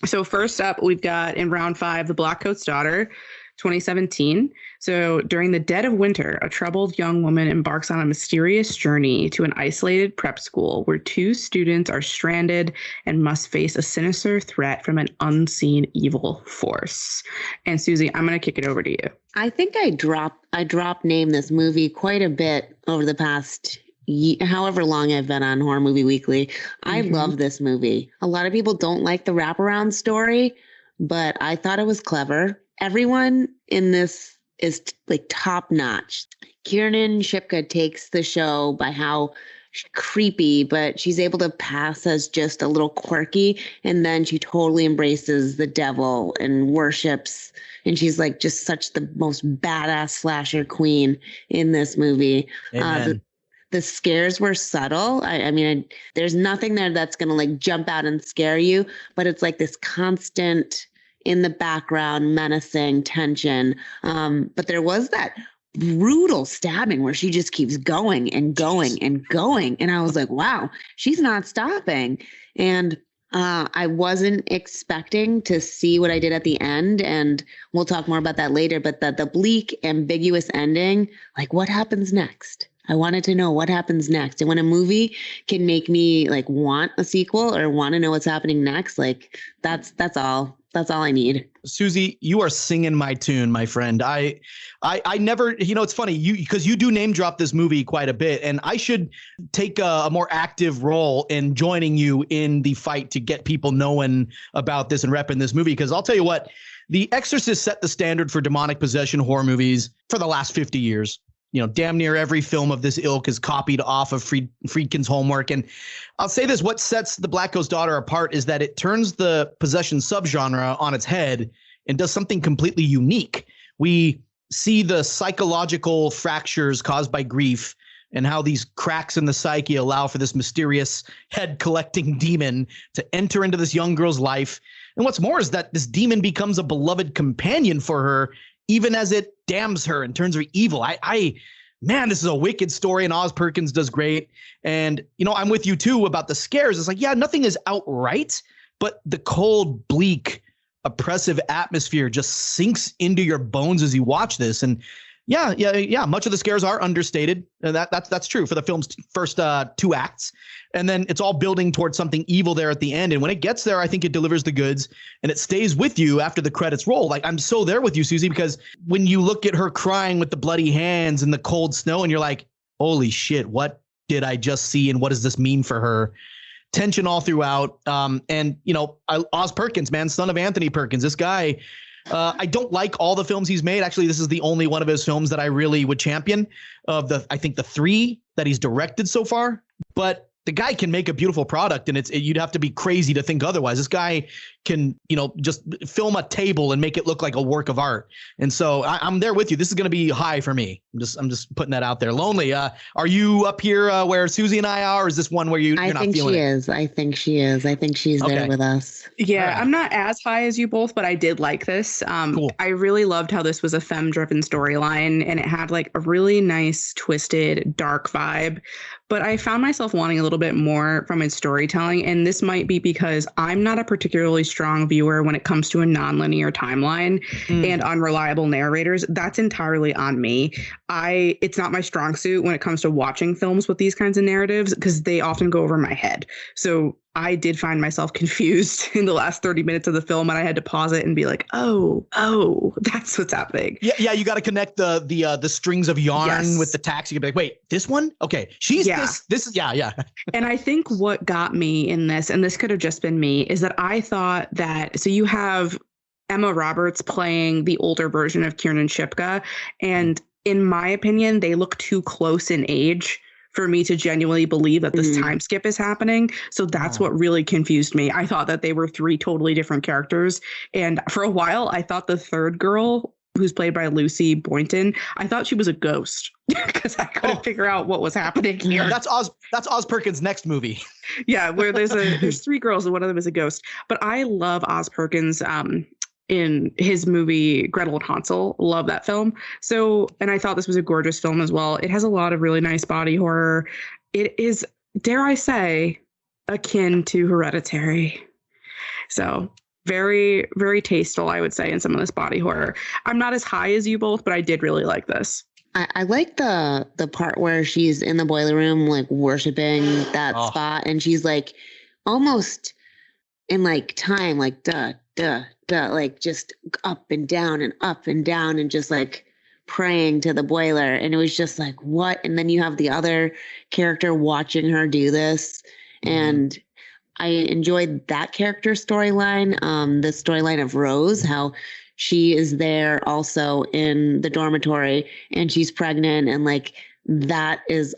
So first up, we've got in round 5, The Blackcoat's Daughter, 2017. So during the dead of winter, a troubled young woman embarks on a mysterious journey to an isolated prep school where 2 students are stranded and must face a sinister threat from an unseen evil force. And Suzie, I'm going to kick it over to you. I think I dropped name this movie quite a bit over the past however long I've been on Horror Movie Weekly. I love this movie. A lot of people don't like the wraparound story, but I thought it was clever. Everyone in this is like top notch. Kiernan Shipka takes the show by how creepy, but she's able to pass as just a little quirky. And then she totally embraces the devil and worships. And she's like just such the most badass slasher queen in this movie. The scares were subtle. I mean, there's nothing there that's going to like jump out and scare you, but it's like this constant in the background, menacing tension. But there was that brutal stabbing where she just keeps going and going and going. And I was like, wow, she's not stopping. And I wasn't expecting to see what I did at the end. And we'll talk more about that later. But the bleak, ambiguous ending, like what happens next? I wanted to know what happens next. And when a movie can make me like want a sequel or want to know what's happening next, like that's all I need. Suzie, you are singing my tune, my friend. I never, it's funny because you do name drop this movie quite a bit, and I should take a more active role in joining you in the fight to get people knowing about this and repping this movie. Because I'll tell you what, The Exorcist set the standard for demonic possession horror movies for the last 50 years. Damn near every film of this ilk is copied off of Friedkin's homework. And I'll say this, what sets The Blackcoat's Daughter apart is that it turns the possession subgenre on its head and does something completely unique. We see the psychological fractures caused by grief and how these cracks in the psyche allow for this mysterious head-collecting demon to enter into this young girl's life. And what's more is that this demon becomes a beloved companion for her, even as it damns her and turns her evil. Man, this is a wicked story, and Oz Perkins does great. And, I'm with you too about the scares. It's like, yeah, nothing is outright, but the cold, bleak, oppressive atmosphere just sinks into your bones as you watch this. And yeah. Much of the scares are understated. That's true for the film's first 2 acts. And then it's all building towards something evil there at the end. And when it gets there, I think it delivers the goods and it stays with you after the credits roll. Like, I'm so there with you, Suzie, because when you look at her crying with the bloody hands and the cold snow and you're like, holy shit, what did I just see? And what does this mean for her? Tension all throughout. And, Oz Perkins, man, son of Anthony Perkins, this guy, I don't like all the films he's made. Actually, this is the only one of his films that I really would champion of I think the 3 that he's directed so far. But the guy can make a beautiful product, and you'd have to be crazy to think otherwise. This guy can, just film a table and make it look like a work of art. And so I'm there with you. This is going to be high for me. I'm just putting that out there. Lonely. Are you up here where Suzie and I are, or is this one where you're not feeling it? I think she is. I think she's there with us. Yeah, right. I'm not as high as you both, but I did like this. Cool. I really loved how this was a femme-driven storyline, and it had like a really nice, twisted, dark vibe. But I found myself wanting a little bit more from its storytelling. And this might be because I'm not a particularly strong viewer when it comes to a nonlinear timeline and unreliable narrators. That's entirely on me. It's not my strong suit when it comes to watching films with these kinds of narratives because they often go over my head. So I did find myself confused in the last 30 minutes of the film, and I had to pause it and be like, oh, that's what's happening. Yeah, you got to connect the strings of yarn with the taxi. You can be like, wait, this one? Okay, she's this is, yeah. And I think what got me in this, and this could have just been me, is that I thought that, so you have Emma Roberts playing the older version of Kiernan Shipka, and in my opinion, they look too close in age for me to genuinely believe that this time skip is happening. So that's what really confused me. I thought that they were 3 totally different characters. And for a while, I thought the third girl, who's played by Lucy Boynton, I thought she was a ghost because I couldn't figure out what was happening here. That's Oz Perkins' next movie. Yeah, where there's 3 girls and one of them is a ghost. But I love Oz Perkins in his movie Gretel and Hansel. Love that film. So, and I thought this was a gorgeous film as well. It has a lot of really nice body horror. It is, dare I say, akin to Hereditary. So very, very tasteful, I would say, in some of this body horror. I'm not as high as you both, but I did really like this. I like the part where she's in the boiler room, like worshiping that spot, and she's like almost in like time, like duh, like just up and down and just like praying to the boiler. And it was just like, what? And then you have the other character watching her do this. And I enjoyed that character storyline, the storyline of Rose, how she is there also in the dormitory and she's pregnant, and like that is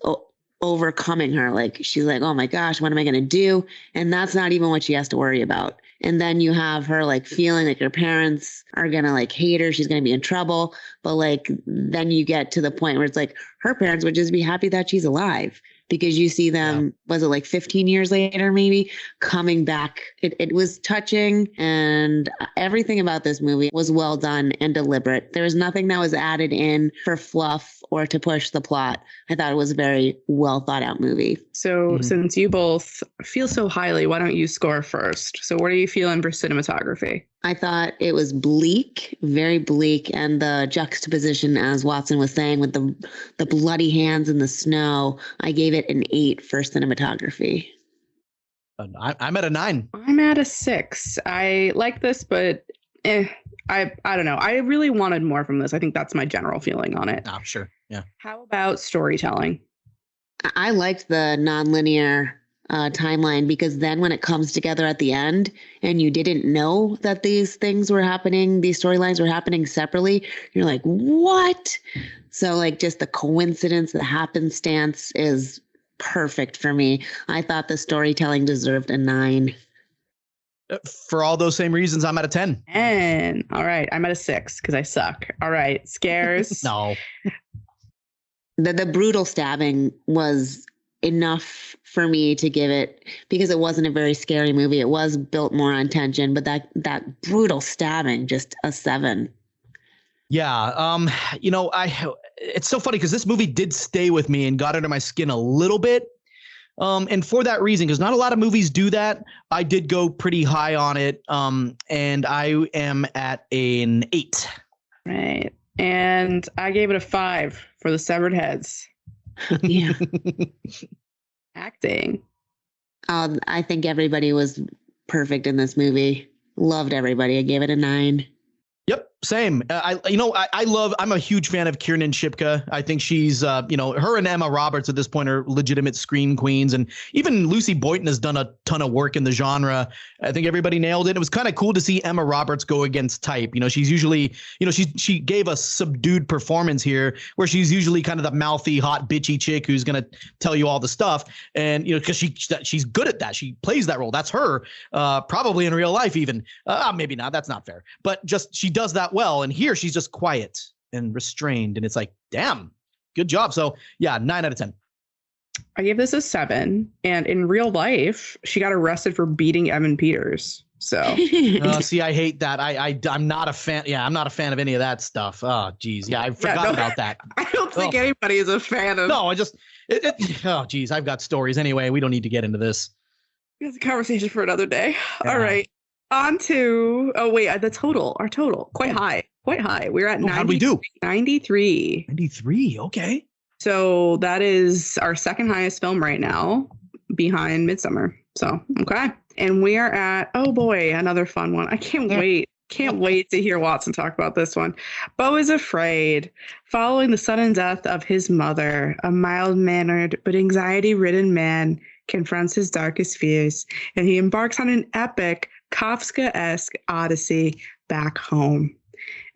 overcoming her. Like she's like, oh my gosh, what am I going to do? And that's not even what she has to worry about. And then you have her like feeling like her parents are going to like hate her. She's going to be in trouble. But like, then you get to the point where it's like her parents would just be happy that she's alive, because you see them, was it like 15 years later, maybe coming back. It was touching, and everything about this movie was well done and deliberate. There was nothing that was added in for fluff or to push the plot. I thought it was a very well thought out movie. So since you both feel so highly, why don't you score first? So what are you feeling for cinematography? I thought it was bleak, very bleak. And the juxtaposition, as Watson was saying, with the bloody hands in the snow, I gave it an 8 for cinematography. I'm at a 9. I'm at a 6. I like this, but I don't know. I really wanted more from this. I think that's my general feeling on it. Oh, sure. Yeah. How about storytelling? I liked the nonlinear timeline, because then when it comes together at the end and you didn't know that these things were happening, these storylines were happening separately, you're like, what? So like just the coincidence, the happenstance is perfect for me. I thought the storytelling deserved a 9. For all those same reasons, I'm at a 10. And all right, I'm at a 6 because I suck. All right, scares. No. The brutal stabbing was enough for me to give it, because it wasn't a very scary movie. It was built more on tension, but that brutal stabbing, just a 7. Yeah. It's so funny because this movie did stay with me and got under my skin a little bit. And for that reason, because not a lot of movies do that, I did go pretty high on it. And I am at an 8. Right. And I gave it a 5 for the severed heads. Yeah. Acting. I think everybody was perfect in this movie. Loved everybody. I gave it a 9. Yep, same. I'm a huge fan of Kiernan Shipka. I think she's, her and Emma Roberts at this point are legitimate scream queens. And even Lucy Boynton has done a ton of work in the genre. I think everybody nailed it. It was kind of cool to see Emma Roberts go against type. She's usually, she gave a subdued performance here where she's usually kind of the mouthy, hot, bitchy chick who's going to tell you all the stuff. And, because she's good at that. She plays that role. That's her, probably in real life even. Maybe not. That's not fair. But just she does that well. And here she's just quiet and restrained. And it's like, damn, good job. So yeah, 9 out of 10. I gave this a 7. And in real life, she got arrested for beating Evan Peters. So see, I hate that. I'm not a fan. Yeah, I'm not a fan of any of that stuff. Oh, geez. Yeah, I forgot about that. I don't think anybody is a fan of. No, oh, geez. I've got stories. Anyway, we don't need to get into this. It's a conversation for another day. Yeah. All right. On to, our total, quite high. We're at 93. How'd we do? 93. 93, okay. So that is our second highest film right now, behind Midsummer. So, okay. And we are at, oh boy, another fun one. I can't wait. Can't wait to hear Watson talk about this one. Beau is afraid. Following the sudden death of his mother, a mild-mannered but anxiety-ridden man confronts his darkest fears, and he embarks on an epic Kafka-esque odyssey back home.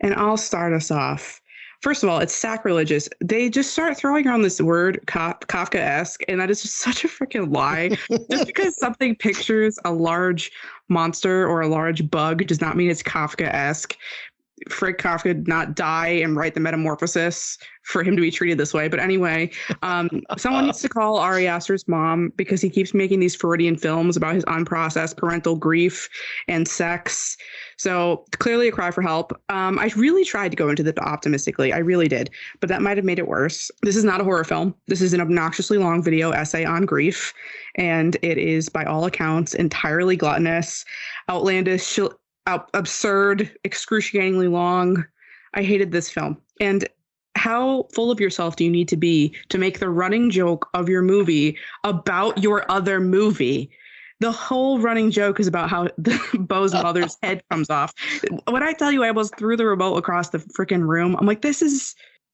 And I'll start us off. First of all, it's sacrilegious. They just start throwing around this word Kafka-esque, and that is just such a freaking lie. Just because something pictures a large monster or a large bug does not mean it's Kafka-esque. Frank Kafka did not die and write the Metamorphosis for him to be treated this way. But anyway, someone needs to call Ari Aster's mom because he keeps making these Freudian films about his unprocessed parental grief and sex. So clearly a cry for help. I really tried to go into it optimistically. I really did. But that might have made it worse. This is not a horror film. This is an obnoxiously long video essay on grief. And it is, by all accounts, entirely gluttonous, outlandish, absurd, excruciatingly long. I hated this film. And how full of yourself do you need to be to make the running joke of your movie about your other movie? The whole running joke is about how Beau's mother's head comes off. When I tell you I was threw the remote across the freaking room, I'm like,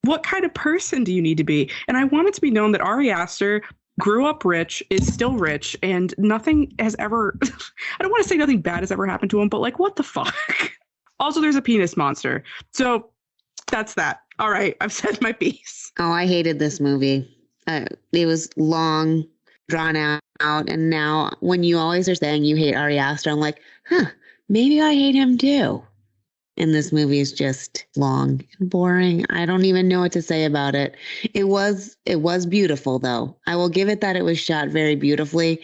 what kind of person do you need to be? And I want it to be known that Ari Aster grew up rich, is still rich, and nothing has ever, I don't want to say nothing bad has ever happened to him, but like, what the fuck? Also, there's a penis monster. So that's that. All right, I've said my piece. Oh, I hated this movie. It was long, drawn out, and now when you always are saying you hate Ari Aster, I'm like, maybe I hate him too. And this movie is just long and boring. I don't even know what to say about it. It was beautiful, though. I will give it that it was shot very beautifully,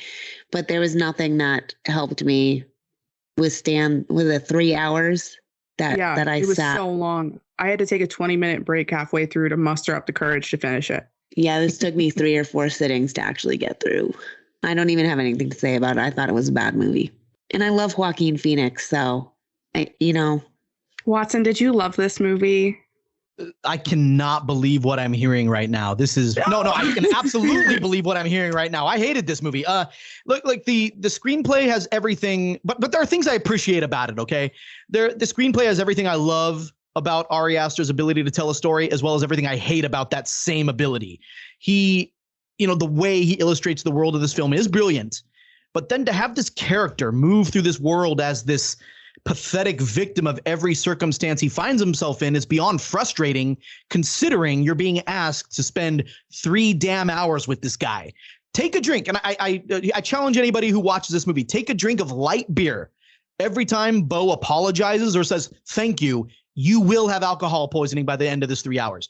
but there was nothing that helped me withstand with the 3 hours that I sat. It was so long. I had to take a 20-minute break halfway through to muster up the courage to finish it. Yeah, this took me 3 or 4 sittings to actually get through. I don't even have anything to say about it. I thought it was a bad movie. And I love Joaquin Phoenix, so, Watson, did you love this movie? I cannot believe what I'm hearing right now. This is no, I can absolutely believe what I'm hearing right now. I hated this movie. Look, like the screenplay has everything, but there are things I appreciate about it. Okay. The screenplay has everything I love about Ari Aster's ability to tell a story, as well as everything I hate about that same ability. The way he illustrates the world of this film is brilliant, but then to have this character move through this world as this pathetic victim of every circumstance he finds himself in is beyond frustrating, considering you're being asked to spend 3 damn hours with this guy. Take a drink. And I challenge anybody who watches this movie, take a drink of light beer. Every time Beau apologizes or says, thank you, you will have alcohol poisoning by the end of this 3 hours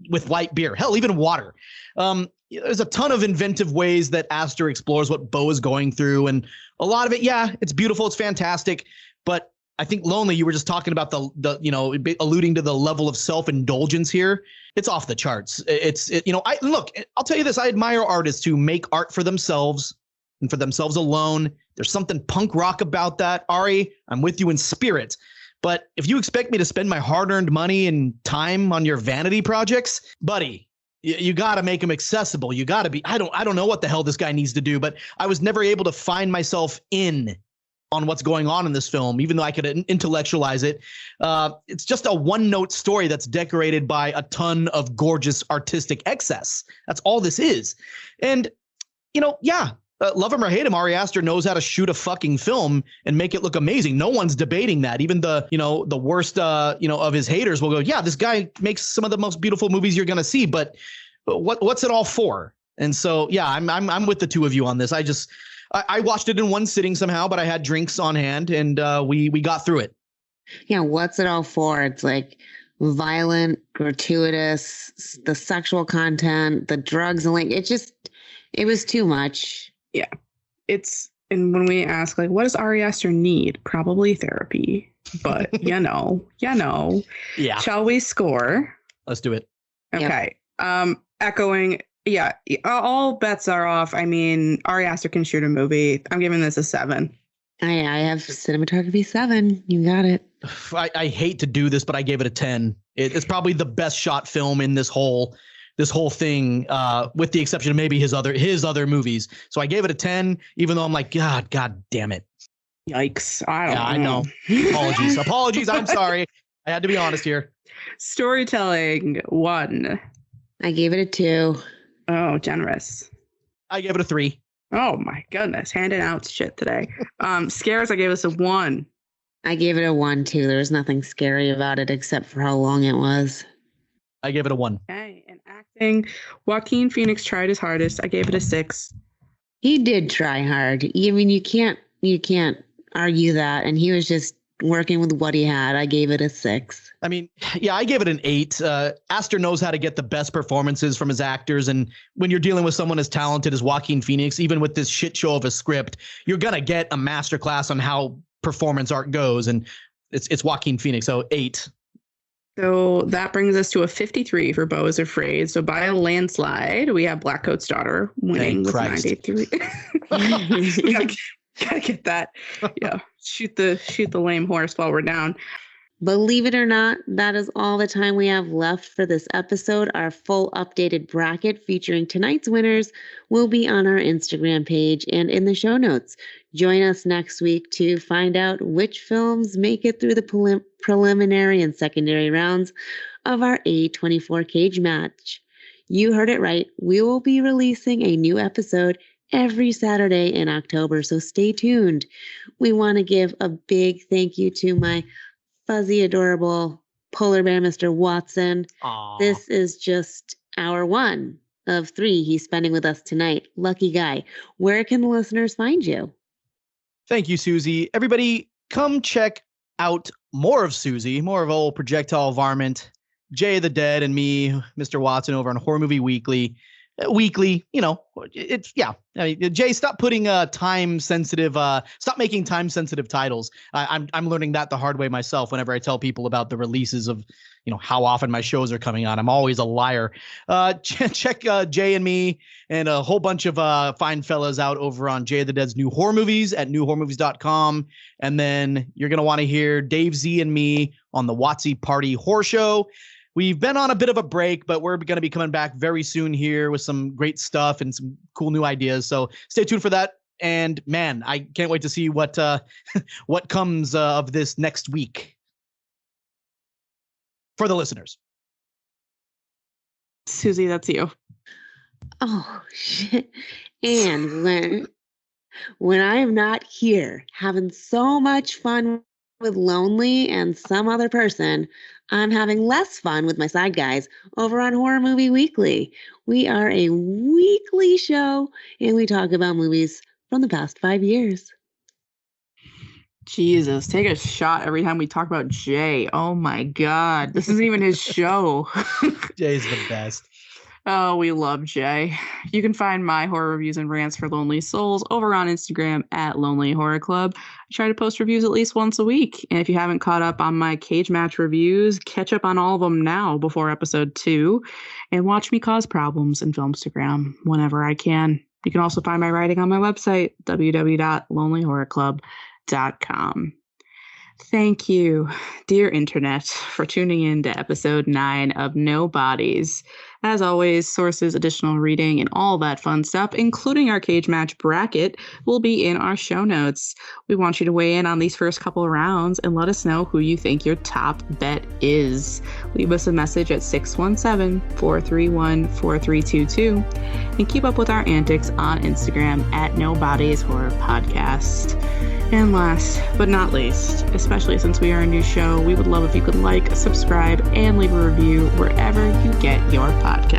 with light beer. Hell, even water. There's a ton of inventive ways that Aster explores what Beau is going through. And a lot of it, yeah, it's beautiful. It's fantastic. But I think Lonely, you were just talking about the alluding to the level of self-indulgence here. It's off the charts. I'll tell you this. I admire artists who make art for themselves and for themselves alone. There's something punk rock about that. Ari, I'm with you in spirit. But if you expect me to spend my hard-earned money and time on your vanity projects, buddy, you got to make them accessible. You got to be, I don't know what the hell this guy needs to do, but I was never able to find myself in on what's going on in this film, even though I could intellectualize it. It's just a one-note story that's decorated by a ton of gorgeous artistic excess. That's all this is. And, love him or hate him, Ari Aster knows how to shoot a fucking film and make it look amazing. No one's debating that. Even the worst, of his haters will go, yeah, this guy makes some of the most beautiful movies you're going to see, but what's it all for? And so, yeah, I'm with the two of you on this. I watched it in one sitting somehow, but I had drinks on hand and we got through it. Yeah. What's it all for? It's like violent, gratuitous, the sexual content, the drugs, and it was too much. Yeah. And when we ask, like, what does Ari Aster need? Probably therapy, but Yeah. Shall we score? Let's do it. Okay. Yep. Echoing. Yeah, all bets are off. I mean, Ari Aster can shoot a movie. I'm giving this a 7. I have cinematography 7. You got it. I hate to do this, but I gave it a 10. It's probably the best shot film in this whole thing, with the exception of maybe his other movies. So I gave it a 10, even though I'm like, God damn it. Yikes. I know. Apologies. I'm sorry. I had to be honest here. Storytelling 1. I gave it a 2. Oh, generous. I gave it a 3. Oh my goodness. Handing out shit today. Scares, I gave us a 1. I gave it a 1 too. There was nothing scary about it except for how long it was. I gave it a 1. Okay. And acting, Joaquin Phoenix tried his hardest. I gave it a 6. He did try hard. I mean, you can't argue that. And he was just working with what he had. I gave it a 6. I mean, yeah, I gave it an 8. Aster knows how to get the best performances from his actors. And when you're dealing with someone as talented as Joaquin Phoenix, even with this shit show of a script, you're going to get a masterclass on how performance art goes. And it's Joaquin Phoenix. So 8. So that brings us to a 53 for Beau is Afraid. So by a landslide, we have Blackcoat's Daughter winning with 93. Gotta get that. Yeah. Shoot the lame horse while we're down. Believe it or not, that is all the time we have left for this episode. Our full updated bracket featuring tonight's winners will be on our Instagram page and in the show notes. Join us next week to find out which films make it through the preliminary and secondary rounds of our A24 Cagematch. You heard it right. We will be releasing a new episode every Saturday in October, so stay tuned. We want to give a big thank you to my fuzzy, adorable polar bear, Mr. Watson. Aww. This is just hour 1 of 3 he's spending with us tonight. Lucky guy. Where can the listeners find you? Thank you, Suzie. Everybody, come check out more of Suzie, more of old Projectile Varmint, Jay the Dead, and me, Mr. Watson, over on Horror Movie Weekly. Weekly, it's, yeah. I mean, Jay, stop putting stop making time sensitive titles. I'm learning that the hard way myself whenever I tell people about the releases of, how often my shows are coming on. I'm always a liar. Check Jay and me and a whole bunch of fine fellas out over on Jay the Dead's New Horror Movies at newhorrormovies.com. And then you're going to want to hear Dave Z and me on the Watsy Party Horror Show. We've been on a bit of a break, but we're going to be coming back very soon here with some great stuff and some cool new ideas. So stay tuned for that. And man, I can't wait to see what comes of this next week for the listeners. Suzie, that's you. Oh, shit. And when I am not here having so much fun with Lonely and some other person, I'm having less fun with my side guys over on Horror Movie Weekly. We are a weekly show and we talk about movies from the past 5 years. Jesus, take a shot every time we talk about Jay. Oh my God. This isn't even his show. Jay's the best. Oh, we love Jay. You can find my horror reviews and rants for Lonely Souls over on Instagram at Lonely Horror Club. I try to post reviews at least once a week. And if you haven't caught up on my Cagematch reviews, catch up on all of them now before episode 2. And watch me cause problems in Filmstagram whenever I can. You can also find my writing on my website, www.lonelyhorrorclub.com. Thank you, dear internet, for tuning in to episode 9 of No Bodies. As always, sources, additional reading, and all that fun stuff, including our Cagematch bracket, will be in our show notes. We want you to weigh in on these first couple of rounds and let us know who you think your top bet is. Leave us a message at 617-431-4322 and keep up with our antics on Instagram at No Bodies Horror Podcast. And last but not least, especially since we are a new show, we would love if you could like, subscribe, and leave a review wherever you get your podcast.